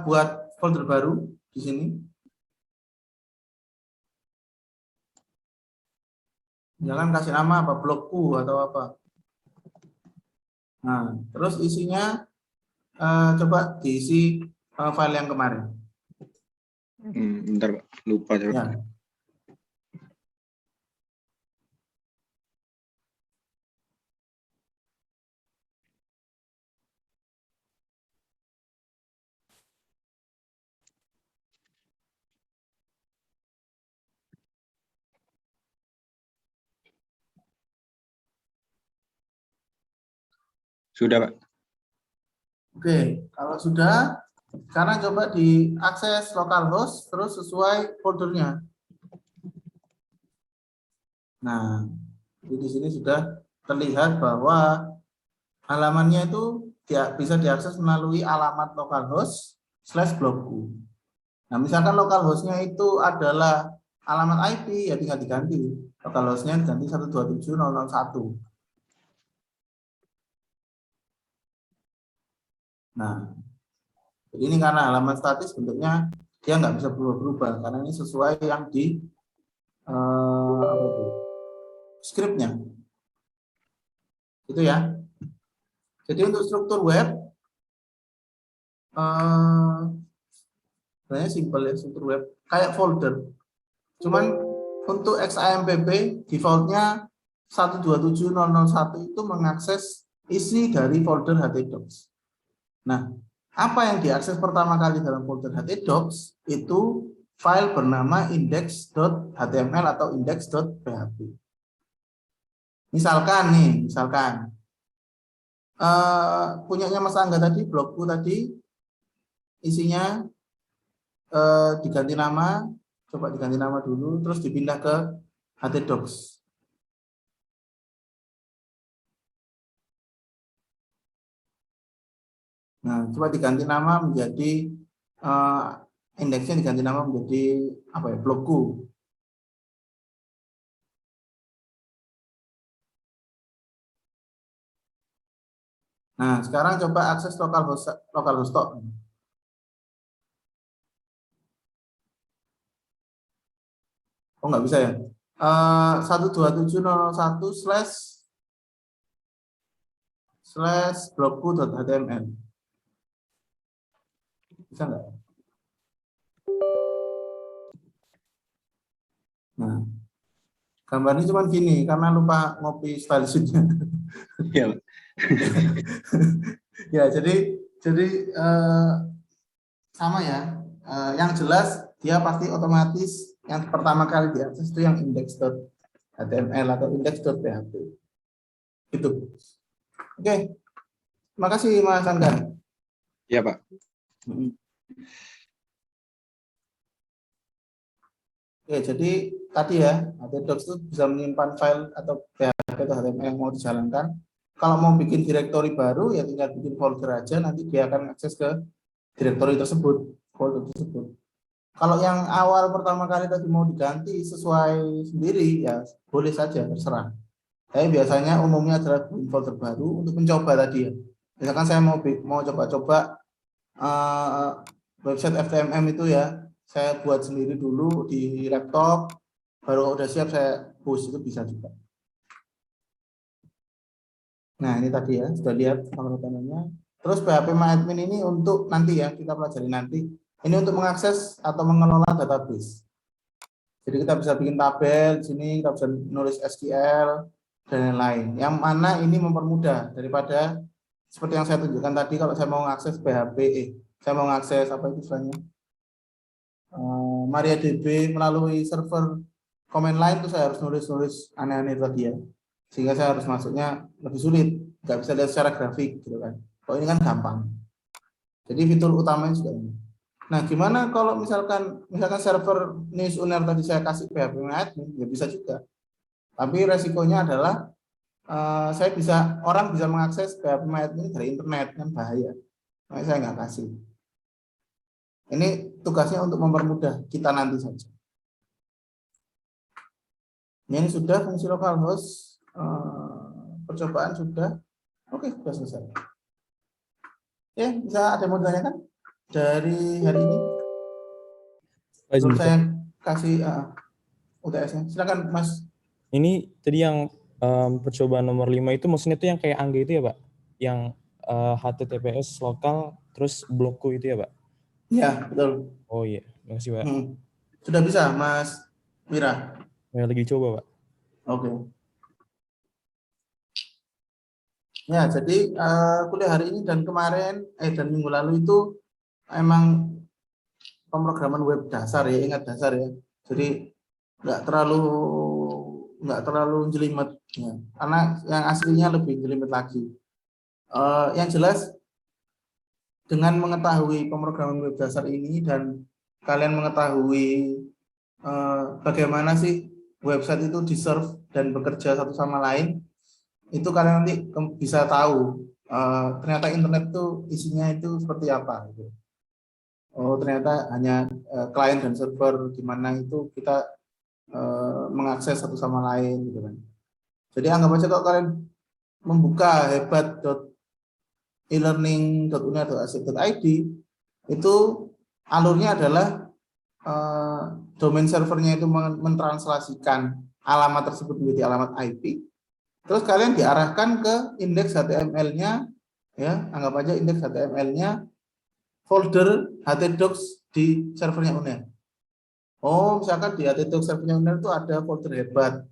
buat folder baru di sini. Jangan kasih nama apa blogku atau apa. Nah, terus isinya coba diisi file yang kemarin. Bentar, Pak. Lupa, Pak. Ya. Sudah, Pak. Oke, kalau sudah, sekarang coba diakses localhost terus sesuai foldernya. Nah, di sini sudah terlihat bahwa halamannya itu bisa diakses melalui alamat localhost/blogku. Nah, misalkan localhostnya itu adalah alamat IP, ya tinggal diganti. Localhostnya diganti 127.0.1. Nah, jadi ini karena halaman statis bentuknya dia nggak bisa berubah-berubah karena ini sesuai yang di apa itu, skripnya. Itu ya. Jadi untuk struktur web sebenarnya simpel ya, struktur web kayak folder. Cuman untuk XAMPP defaultnya 127.0.1 itu mengakses isi dari folder htdocs. Nah, apa yang diakses pertama kali dalam folder htdocs itu file bernama index.html atau index.php. Misalkan punyanya Mas Angga tadi, blogku tadi isinya diganti nama, coba diganti nama dulu, terus dipindah ke htdocs. Nah, coba diganti nama menjadi indeksnya diganti nama menjadi apa ya, blogku. Nah, sekarang coba akses localhost. Oh, nggak bisa ya. 127.1/blogku.html. Bisa nggak? Nah, gambarnya cuma gini karena lupa ngopi style sheet-nya. Iya. Ya, jadi sama ya. Yang jelas dia pasti otomatis yang pertama kali diakses itu yang index.html atau index.php. Gitu. Oke. Terima kasih Mas Angga. Iya, Pak. Oke, jadi tadi ya, htdocs itu bisa menyimpan file atau PHP atau HTML yang mau dijalankan. Kalau mau bikin direktori baru, ya tinggal bikin folder aja, nanti dia akan akses ke direktori tersebut, folder tersebut. Kalau yang awal pertama kali tadi mau diganti sesuai sendiri, ya boleh saja, terserah. Tapi biasanya umumnya adalah bikin folder baru untuk mencoba tadi ya. Misalkan saya mau coba-coba website FTMM itu ya, saya buat sendiri dulu di laptop, baru udah siap saya push, itu bisa juga. Nah, ini tadi ya, sudah lihat pemrogramannya. Terus phpMyAdmin ini untuk nanti ya, kita pelajari nanti. Ini untuk mengakses atau mengelola database. Jadi kita bisa bikin tabel di sini, kita bisa nulis SQL dan lain-lain. Yang mana ini mempermudah daripada seperti yang saya tunjukkan tadi, kalau saya mau mengakses PHP, saya mau mengakses apa itu istilahnya, MariaDB melalui server command line itu saya harus nulis aneh-aneh tadi ya, sehingga saya harus masuknya lebih sulit, nggak bisa lihat secara grafik gitu kan. Kalau ini kan gampang. Jadi fitur utamanya juga ini. Nah, gimana kalau misalkan server News Uner tadi saya kasih phpMyAdmin, ya bisa juga. Tapi resikonya adalah orang bisa mengakses phpMyAdmin dari internet, kan bahaya. Makanya saya nggak kasih. Ini tugasnya untuk mempermudah kita nanti saja. Ini sudah fungsi localhost, percobaan sudah. Oke, sudah selesai. Ya, bisa ada yang mau ditanyakan dari hari ini? Belum saya kasih UTS-nya. Silakan, Mas. Ini tadi yang percobaan nomor 5 itu maksudnya itu yang kayak Angga itu ya, Pak? Yang HTTPS lokal terus blogku itu ya, Pak? Iya, betul. Oh iya, makasih, Pak. Sudah bisa, Mas Wira? Saya lagi coba, Pak. Oke. Ya, jadi kuliah hari ini dan kemarin, dan minggu lalu itu emang pemrograman web dasar ya, ingat dasar ya. Jadi nggak terlalu jelimet ya. Karena yang aslinya lebih jelimet lagi. Yang jelas dengan mengetahui pemrograman web dasar ini dan kalian mengetahui bagaimana sih website itu di-serve dan bekerja satu sama lain, itu kalian nanti bisa tahu ternyata internet itu isinya itu seperti apa gitu. Oh, ternyata hanya klien dan server di mana itu kita mengakses satu sama lain gitu kan. Jadi anggap aja kalau kalian membuka hebat.elearning.uner.ac.id itu alurnya adalah domain servernya itu mentranslasikan alamat tersebut menjadi alamat IP. Terus kalian diarahkan ke indeks HTML-nya ya, anggap aja indeks HTML-nya folder htdocs di servernya UNER. Oh, misalkan di htdocs servernya UNER itu ada folder hebat.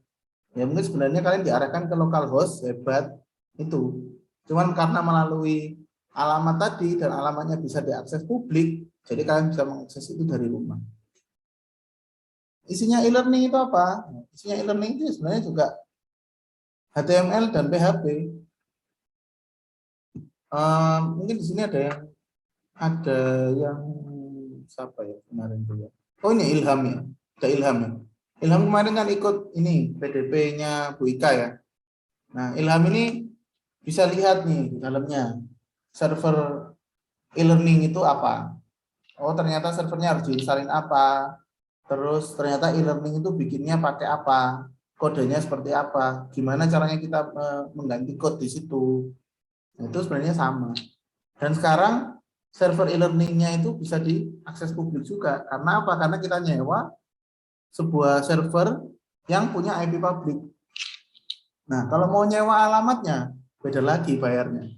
Ya mungkin sebenarnya kalian diarahkan ke localhost hebat itu. Cuman karena melalui alamat tadi dan alamatnya bisa diakses publik, jadi kalian bisa mengakses itu dari rumah. Isinya e-learning itu apa? Isinya e-learning itu sebenarnya juga HTML dan PHP. Mungkin di sini ada yang siapa ya kemarin tuh ya? Oh ini Ilham ya, ada Ilham ya. Ilham kemarin kan ikut ini PDP-nya Bu Ika ya. Nah Ilham ini bisa lihat nih di dalamnya server e-learning itu apa. Oh ternyata servernya harus diinstalin apa. Terus ternyata e-learning itu bikinnya pakai apa, kodenya seperti apa, gimana caranya kita mengganti code di situ. Nah, itu sebenarnya sama. Dan sekarang server e-learningnya itu bisa diakses publik juga. Karena apa? Karena kita nyewa sebuah server yang punya IP publik. Nah, kalau mau nyewa alamatnya, beda lagi bayarnya.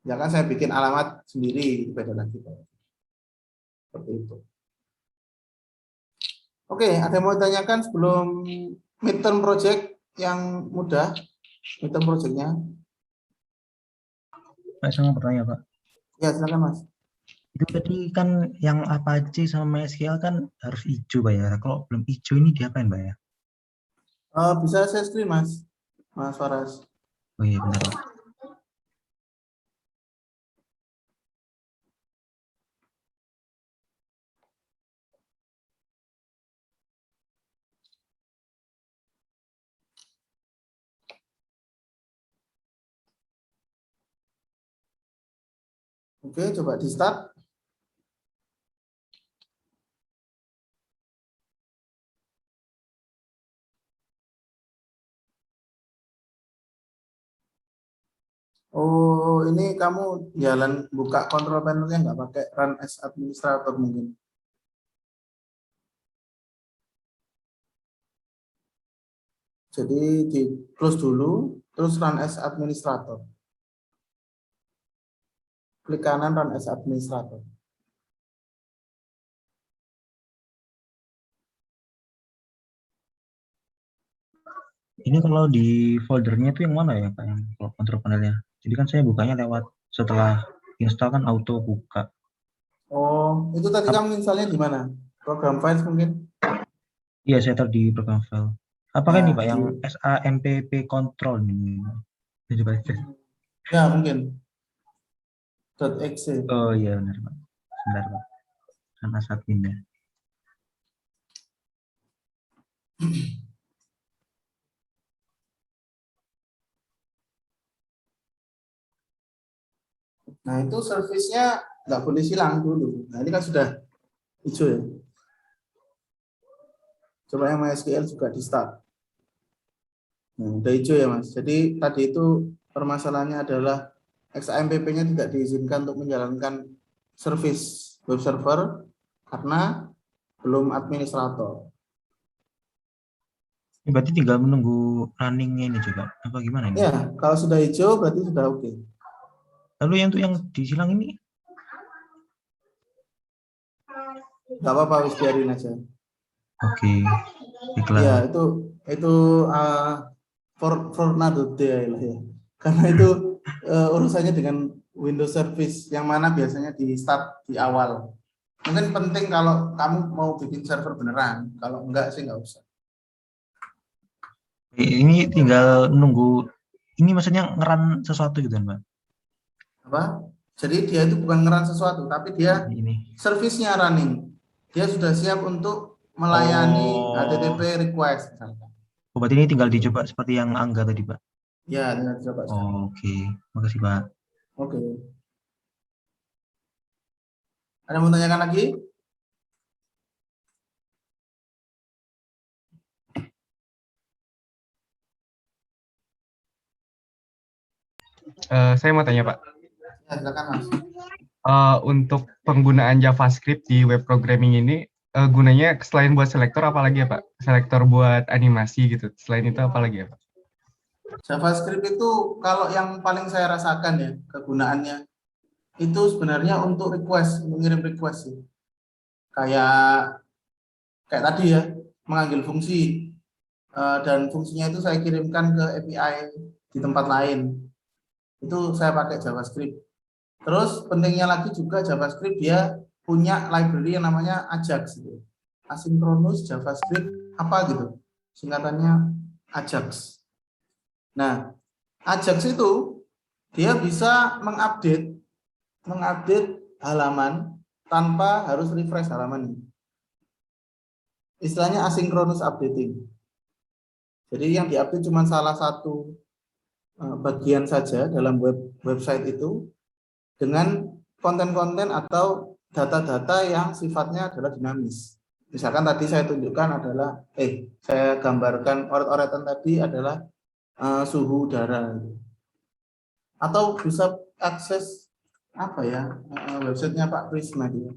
Ya kan saya bikin alamat sendiri, beda lagi bayarnya. Seperti itu. Oke, ada yang mau ditanyakan sebelum midterm project yang mudah? Midterm projectnya? Pak, saya mau bertanya, Pak. Ya, silakan Mas. Itu tadi kan yang Apache sama MySQL kan harus hijau, Pak ya. Kalau belum hijau ini diapain, Pak ya? Bisa saya screen, Mas Faras. Oh iya, bentar, Pak. Oke, coba di start. Oh, ini kamu jalan buka control panelnya nggak pakai run as administrator mungkin. Jadi di close dulu, terus run as administrator. Klik kanan run as administrator. Ini kalau di foldernya itu yang mana ya, Pak? Yang kalau control panelnya. Jadi kan saya bukanya lewat setelah install kan auto buka. Oh, itu tadi kamu installnya di mana? Program files mungkin? Iya, saya taruh di program file. Apakah Nah, ini Pak yang SAMPP control ini? Saya coba cek. Ya, mungkin. .exe. Oh iya benar Pak. Sebentar Pak. Karena admin ya. Nah, itu servisnya nggak boleh silang dulu. Nah, ini kan sudah hijau ya. Coba yang MySQL juga di start. Nah, udah hijau ya Mas. Jadi tadi itu permasalahannya adalah XAMPP-nya tidak diizinkan untuk menjalankan service web server karena belum administrator. Ini berarti tinggal menunggu runningnya ini juga. Apa gimana ini? Ya, kalau sudah hijau berarti sudah oke. Lalu yang untuk yang disilang ini? Nggak apa-apa, wis biarin aja. Oke. Baiklah. Ya, itu for another day lah ya. Karena itu urusannya dengan Windows Service yang mana biasanya di start di awal. Mungkin penting kalau kamu mau bikin server beneran, kalau enggak sih nggak usah. Ini tinggal nunggu. Ini maksudnya ngeran sesuatu gitu kan Pak? Apa? Jadi dia itu bukan ngeran sesuatu, tapi dia Ini. servisnya running. Dia sudah siap untuk melayani Oh. HTTP request. Misalkan. Oh, berarti ini tinggal dicoba seperti yang Angga tadi Pak? Ya, tinggal coba. Oh, oke. Makasih Pak. Oke. Ada yang mau tanyakan lagi? Saya mau tanya Pak, Ya, silakan Mas. untuk penggunaan JavaScript di web programming ini gunanya selain buat selektor apalagi ya Pak? Selektor buat animasi gitu. Selain itu apalagi ya Pak? JavaScript itu kalau yang paling saya rasakan ya kegunaannya itu sebenarnya untuk request, untuk ngirim request sih. Kayak tadi ya, mengambil fungsi dan fungsinya itu saya kirimkan ke API di tempat lain. Itu saya pakai JavaScript. Terus pentingnya lagi juga JavaScript dia punya library yang namanya Ajax gitu. Asynchronous JavaScript apa gitu. Singkatannya Ajax. Nah, Ajax itu dia bisa mengupdate halaman tanpa harus refresh halaman ini. Istilahnya asynchronous updating. Jadi yang diupdate cuma salah satu bagian saja dalam website itu dengan konten-konten atau data-data yang sifatnya adalah dinamis. Misalkan tadi saya tunjukkan adalah, saya gambarkan oret-oretan tadi adalah suhu udara. Atau bisa akses apa ya, websitenya Pak Prisma dia.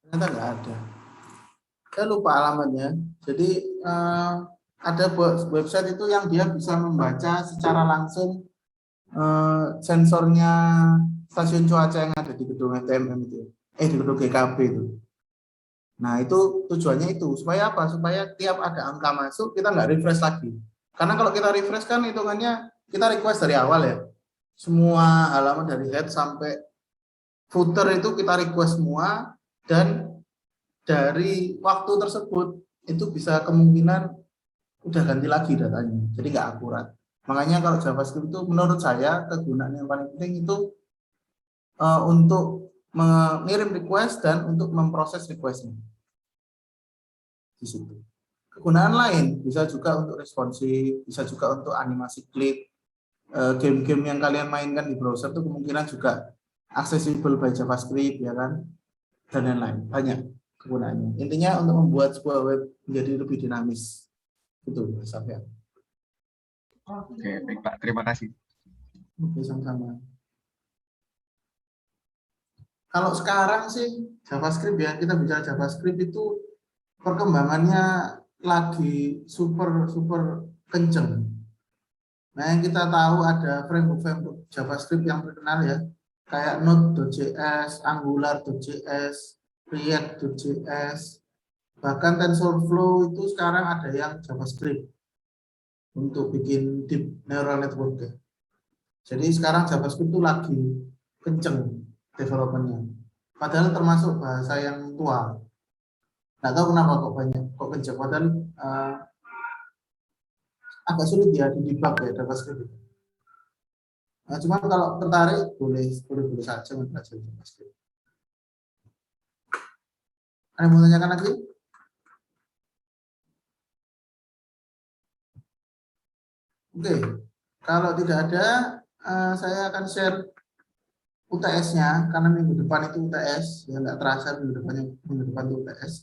Ternyata nggak ada. Saya lupa alamatnya. Jadi ada website itu yang dia bisa membaca secara langsung sensornya stasiun cuaca yang ada di gedung FTMM itu, di gedung GKB itu. Nah itu tujuannya itu supaya apa? Supaya tiap ada angka masuk kita nggak refresh lagi. Karena kalau kita refresh kan hitungannya kita request dari awal ya. Semua halaman dari head sampai footer itu kita request semua, dan dari waktu tersebut itu bisa kemungkinan udah ganti lagi datanya, jadi nggak akurat. Makanya kalau JavaScript itu menurut saya kegunaan yang paling penting itu untuk mengirim request dan untuk memproses requestnya. Di situ. Kegunaan lain bisa juga untuk responsif, bisa juga untuk animasi klik, game-game yang kalian mainkan di browser itu kemungkinan juga accessible by JavaScript ya kan, dan lain-lain, banyak kegunaannya. Intinya untuk membuat sebuah web menjadi lebih dinamis. Itu sampai. Oke, baik Pak. Terima kasih. Oke, sama-sama. Kalau sekarang sih JavaScript ya, kita bicara JavaScript itu perkembangannya lagi super kenceng. Nah, yang kita tahu ada framework JavaScript yang terkenal ya, kayak Node.js, Angular.js, React.js, bahkan TensorFlow itu sekarang ada yang JavaScript untuk bikin deep neural network ya. Jadi sekarang JavaScript itu lagi kenceng developmentnya. Padahal termasuk bahasa yang tua. Nggak tahu kenapa kok kenceng. Padahal agak sulit ya di debug ya JavaScript. Nah, cuma kalau tertarik boleh saja mempelajari JavaScript. Ada yang mau tanyakan lagi? Oke, kalau tidak ada, saya akan share UTS-nya karena minggu depan itu UTS, ya nggak terasa minggu depan itu UTS.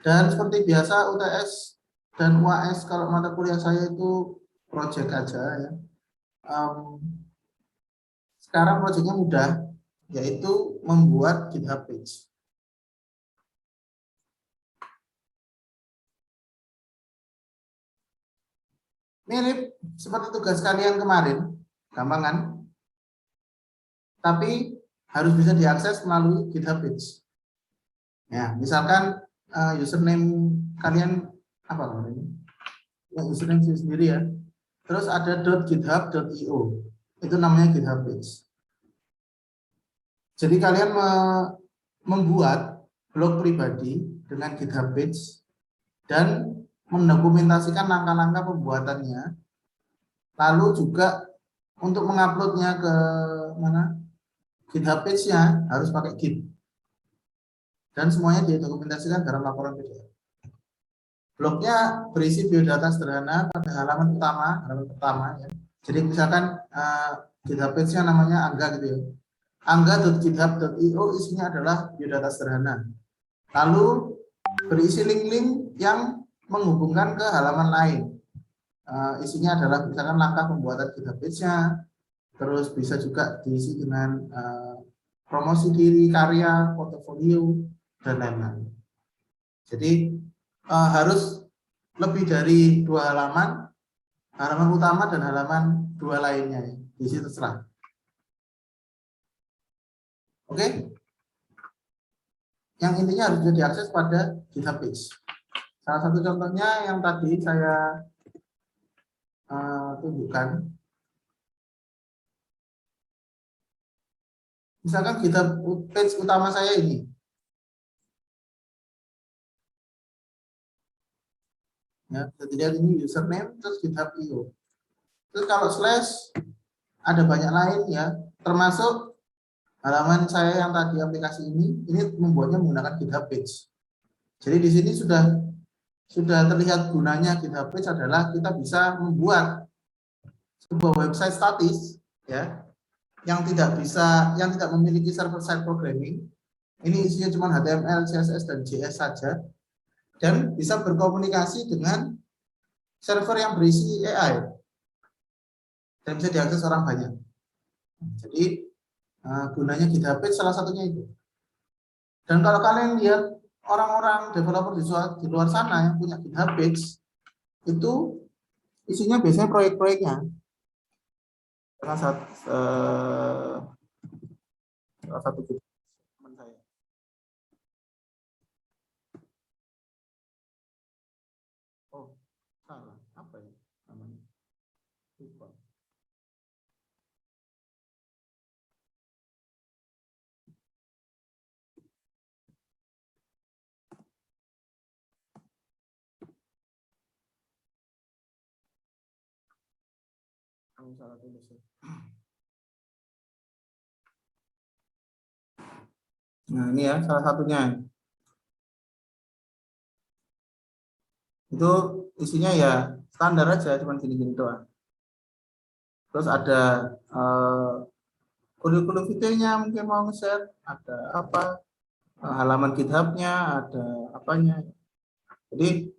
Dan seperti biasa UTS dan UAS kalau mata kuliah saya itu project aja ya. Sekarang projectnya mudah, yaitu membuat GitHub page. Mirip seperti tugas kalian kemarin, gampang kan? Tapi harus bisa diakses melalui GitHub page. Ya, misalkan username kalian apa namanya? Ya, username sendiri ya. Terus ada .github.io. Itu namanya GitHub page. Jadi kalian membuat blog pribadi dengan GitHub page dan mendokumentasikan langkah-langkah pembuatannya, lalu juga untuk menguploadnya ke mana GitHub page-nya harus pakai Git, dan semuanya didokumentasikan dalam laporan PDF. Blognya berisi biodata sederhana pada halaman pertama ya. Jadi misalkan GitHub page-nya namanya Angga gitu ya, angga.github.io, isinya adalah biodata sederhana, lalu berisi link-link yang menghubungkan ke halaman lain. isinya adalah misalkan langkah pembuatan GitHub page-nya, terus bisa juga diisi dengan promosi diri, karya, portofolio, dan lain-lain. Jadi harus lebih dari 2 halaman, halaman utama dan halaman 2 lainnya, diisi terserah. Oke? Yang intinya harus bisa diakses pada GitHub page. Salah satu contohnya yang tadi saya tunjukkan. Misalkan GitHub page utama saya ini. Ya, bisa dilihat ini username terus GitHub.io. Terus kalau slash ada banyak lain ya, termasuk halaman saya yang tadi aplikasi ini membuatnya menggunakan GitHub page. Jadi di sini sudah terlihat gunanya GitHub page adalah kita bisa membuat sebuah website statis ya yang tidak memiliki server side programming. Ini isinya cuma HTML, CSS dan JS saja dan bisa berkomunikasi dengan server yang berisi AI dan bisa diakses orang banyak. Jadi gunanya GitHub page salah satunya itu. Dan kalau kalian lihat orang-orang developer di luar sana yang punya GitHub page itu isinya biasanya proyek-proyeknya. Salah satu teman saya. Oh, salah. Apa ya namanya? Lupa. Salah tulis ya. Nah ini ya salah satunya. Itu isinya ya standar aja, cuman gini-gini doang. Terus ada kurikulum videonya mungkin mau nge-share, ada apa halaman GitHub-nya, ada apanya. Jadi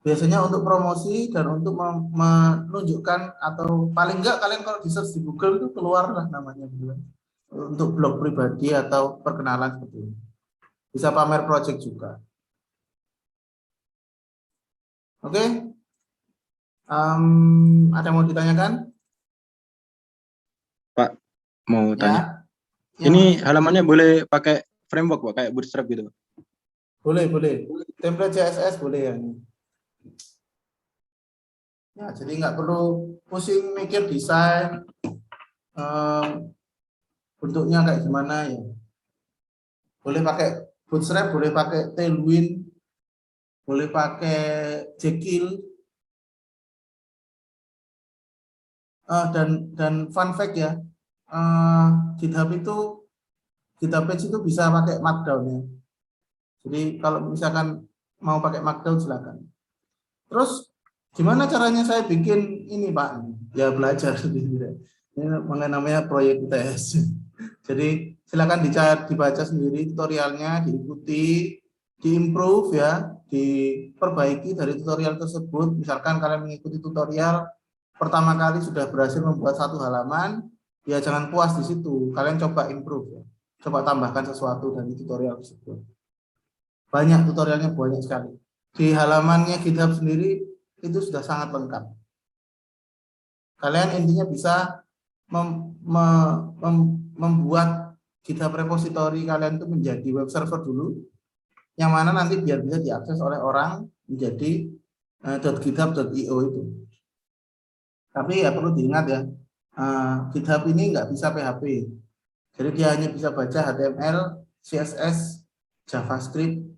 biasanya untuk promosi dan untuk menunjukkan atau paling enggak kalian kalau di search di Google itu keluar lah namanya gitu. Untuk blog pribadi atau perkenalan seperti ini. Bisa pamer project juga. Oke. Ada yang mau ditanyakan? Pak, mau tanya. Ya. Ini halamannya boleh pakai framework, Pak, kayak Bootstrap gitu, Pak? Boleh. Template CSS boleh ya. Ya, jadi nggak perlu pusing mikir desain, bentuknya kayak gimana ya. Boleh pakai Bootstrap, boleh pakai Tailwind, boleh pakai Jekyll. Dan fun fact ya, GitHub page itu bisa pakai Markdown ya. Jadi kalau misalkan mau pakai Markdown silakan. Terus gimana caranya saya bikin ini Pak? Ya belajar sendiri. Ini namanya proyek UTS. Jadi silakan dibaca sendiri tutorialnya, diikuti, diimprove ya, diperbaiki dari tutorial tersebut. Misalkan kalian mengikuti tutorial pertama kali sudah berhasil membuat 1 halaman, ya jangan puas di situ. Kalian coba improve ya. Coba tambahkan sesuatu dari tutorial tersebut. Banyak tutorialnya, banyak sekali. Di halamannya GitHub sendiri itu sudah sangat lengkap. Kalian intinya bisa membuat GitHub repository kalian itu menjadi web server dulu, yang mana nanti biar bisa diakses oleh orang menjadi .github.io itu. Tapi ya perlu diingat ya, GitHub ini nggak bisa PHP. Jadi dia hanya bisa baca HTML, CSS, JavaScript,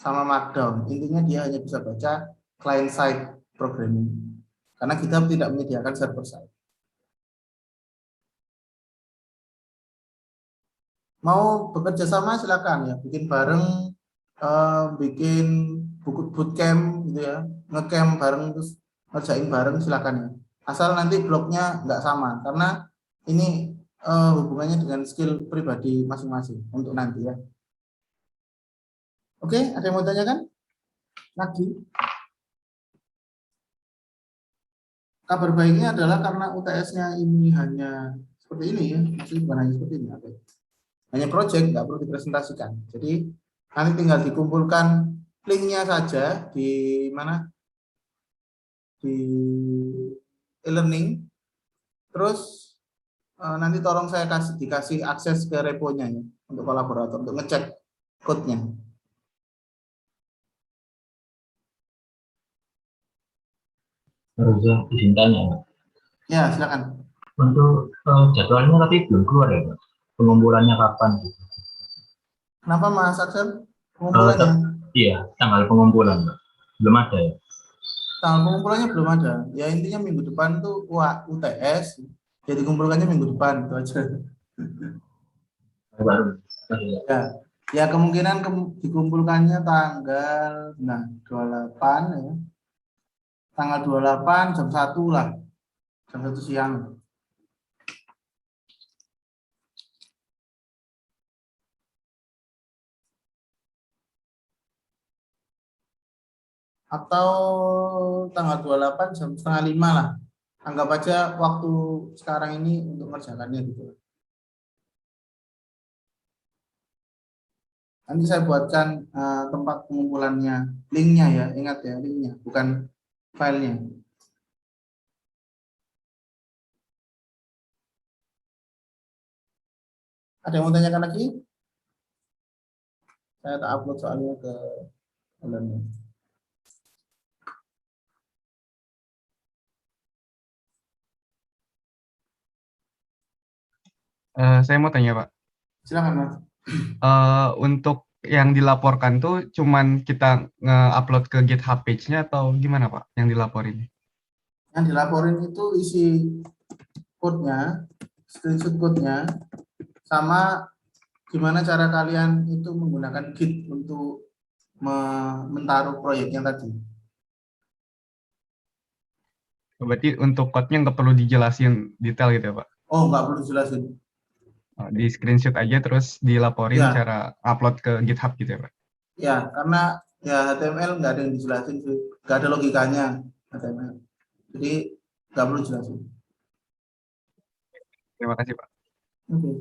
sama Markdown. Intinya dia hanya bisa baca client-side programming. Karena GitHub tidak menyediakan server-side. Mau bekerja sama silakan ya, bikin bareng, bikin buku bootcamp gitu ya, ngecamp bareng terus ngerjain bareng silakan ya. Asal nanti blognya nggak sama, karena ini hubungannya dengan skill pribadi masing-masing untuk nanti ya. Oke, ada yang mau tanyakan lagi? kabar baiknya adalah karena UTS-nya ini hanya seperti ini ya, maksudnya bukan hanya seperti ini, hanya project, nggak perlu dipresentasikan. Jadi nanti tinggal dikumpulkan linknya saja di mana, di e-learning, terus nanti tolong saya dikasih akses ke reponya ya, untuk kolaborator untuk ngecek code-nya. Harusnya izin tanya, Pak. Ya, silakan. Untuk jadwalnya tapi belum keluar ya, Pak? Pengumpulannya kapan? Kenapa Mas Axel? Pengumpulannya? Iya, tanggal pengumpulan, Pak. Belum ada ya? Tanggal pengumpulannya belum ada. Ya intinya minggu depan tuh UTS, jadi kumpulkannya minggu depan, itu aja. Baru. Ya kemungkinan dikumpulkannya tanggal 28 ya. Tanggal 28 jam 1 lah. Jam 1 siang. Atau tanggal 28 jam setengah 5 lah. Anggap aja waktu sekarang ini untuk mengerjakannya gitu. Nanti saya buatkan tempat pengumpulannya, linknya ya, ingat ya, linknya, bukan filenya. Ada yang mau tanyakan lagi? Saya tak upload soalnya ke online. Saya mau tanya, Pak. Silakan, Mas. Untuk yang dilaporkan tuh cuman kita nge-upload ke GitHub page-nya atau gimana, Pak, yang dilaporin? Yang dilaporin itu isi code-nya, screenshot code-nya, sama gimana cara kalian itu menggunakan Git untuk menaruh proyeknya tadi. Berarti untuk code-nya nggak perlu dijelasin detail gitu ya, Pak? Oh, nggak perlu dijelasin. Di screenshot aja terus dilaporin Ya. cara upload ke GitHub gitu ya, Pak? Ya, karena ya HTML nggak ada yang dijelasin sih, nggak ada logikanya HTML. Jadi nggak perlu dijelasin. Terima kasih, Pak. Oke.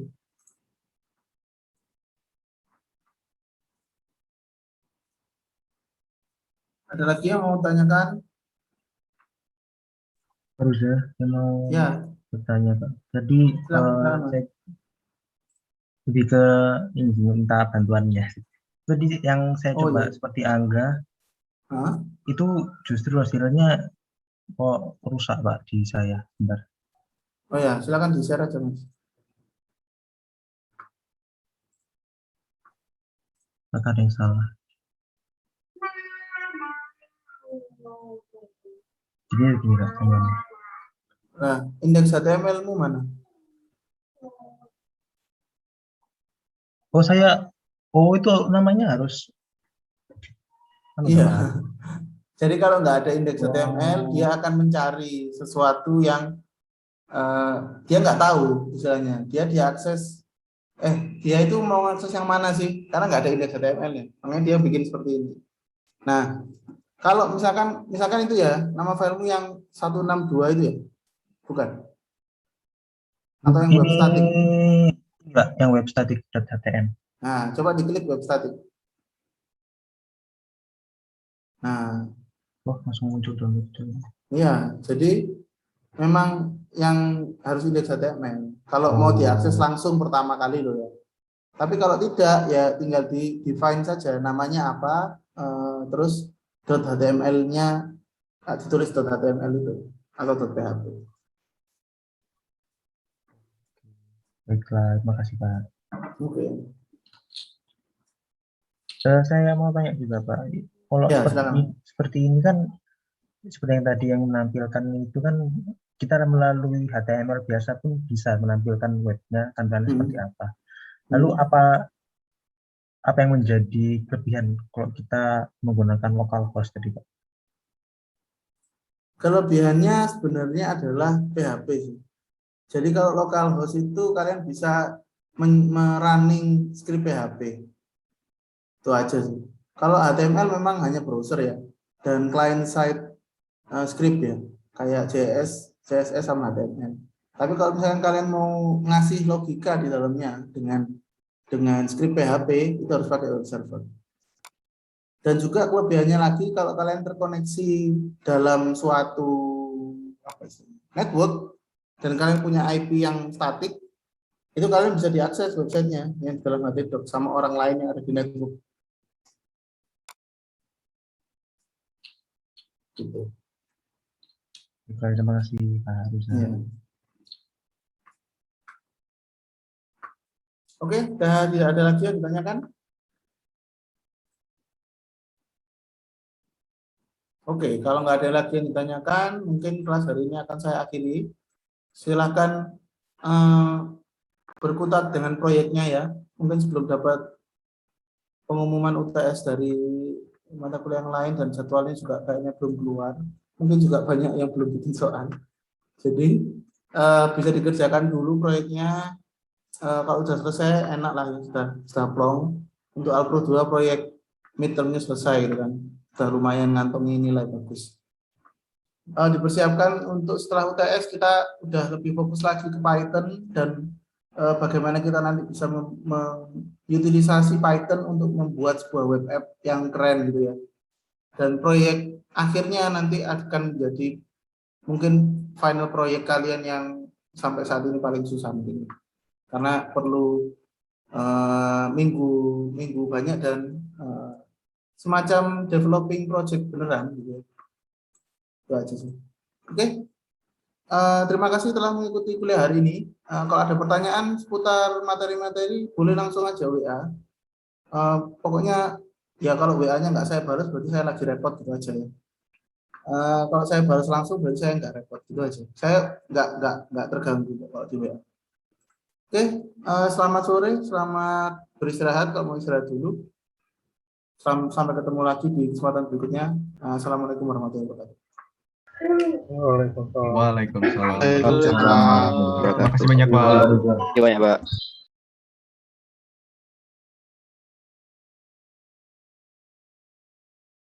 Ada lagi yang mau tanyakan? Terus ya, saya mau Ya, bertanya, Pak. Jadi silakan, Mas. saya lebih ke ini minta bantuannya. Jadi yang saya Oh, coba iya. seperti Angga Hah? itu justru hasilnya kok rusak, Pak, di saya. Bentar. Oh ya, silakan di-share aja, Mas. Apakah ada yang salah? Jadi begini, Pak, tanyaannya. Nah, indeks HTML-mu mana? Oh itu namanya harus. Iya. Jadi kalau nggak ada indeks Wow. HTML, dia akan mencari sesuatu yang dia nggak tahu, misalnya dia diakses, dia itu mau akses yang mana sih? Karena nggak ada indeks HTML-nya, makanya dia bikin seperti ini. Nah, kalau misalkan itu ya, nama filemu yang 162 itu ya, bukan? Atau yang web static? Enggak, yang web static.htm. Nah, coba diklik web static. Nah, Langsung muncul download. iya, jadi memang yang harus indeks HTML. Kalau mau diakses langsung pertama kali loh ya. Tapi kalau tidak ya tinggal di define saja namanya apa, terus .html-nya ditulis .html itu atau .php. Baiklah, terima kasih, Pak. Oke. Saya mau tanya juga, Pak. Kalau Ya, seperti ini kan, seperti yang tadi yang menampilkan itu kan, kita melalui HTML biasa pun bisa menampilkan webnya, tampilannya seperti apa. Lalu apa yang menjadi kelebihan kalau kita menggunakan localhost tadi, Pak? Kelebihannya sebenarnya adalah PHP sih. Jadi kalau localhost itu kalian bisa merunning script PHP. Itu aja sih. Kalau HTML memang hanya browser ya, dan client side script ya. kayak CSS sama HTML. Tapi kalau misalkan kalian mau ngasih logika di dalamnya dengan script PHP, itu harus pakai web server. Dan juga kelebihannya lagi, kalau kalian terkoneksi dalam suatu network dan kalian punya IP yang statik, itu kalian bisa diakses websitenya yang dalam HTTP sama orang lain yang ada di network. Gitu. Terima kasih Pak Harusa. Ya. Oke, tidak ada lagi yang ditanyakan? Oke, kalau nggak ada lagi yang ditanyakan, mungkin kelas hari ini akan saya akhiri. Silakan berkutat dengan proyeknya ya. Mungkin sebelum dapat pengumuman UTS dari mata kuliah yang lain dan jadwalnya juga kayaknya belum keluar. Mungkin juga banyak yang belum bikin soal. Jadi bisa dikerjakan dulu proyeknya. Kalau sudah selesai enak lah ya, sudah plong. Untuk Alpro 2 proyek midtermnya selesai gitu kan. Sudah lumayan ngantongi nilai bagus. Dipersiapkan untuk setelah UTS kita udah lebih fokus lagi ke Python dan bagaimana kita nanti bisa mengutilisasi Python untuk membuat sebuah web app yang keren gitu ya. Dan proyek akhirnya nanti akan menjadi mungkin final proyek kalian yang sampai saat ini paling susah mungkin. Karena perlu minggu banyak dan semacam developing project beneran gitu. Itu aja sih. Oke. Terima kasih telah mengikuti kuliah hari ini. Kalau ada pertanyaan seputar materi-materi, boleh langsung aja WA. Pokoknya ya kalau WA-nya nggak saya balas, berarti saya lagi repot gitu aja ya. Kalau saya balas langsung, berarti saya nggak repot gitu aja. Saya nggak terganggu kalau di WA. Oke, selamat sore, selamat beristirahat kalau mau istirahat dulu. Sampai ketemu lagi di kesempatan berikutnya. Assalamualaikum warahmatullahi wabarakatuh. Waalaikumsalam. Waalaikumsalam. Terima kasih banyak Pak. Terima kasih banyak, Pak.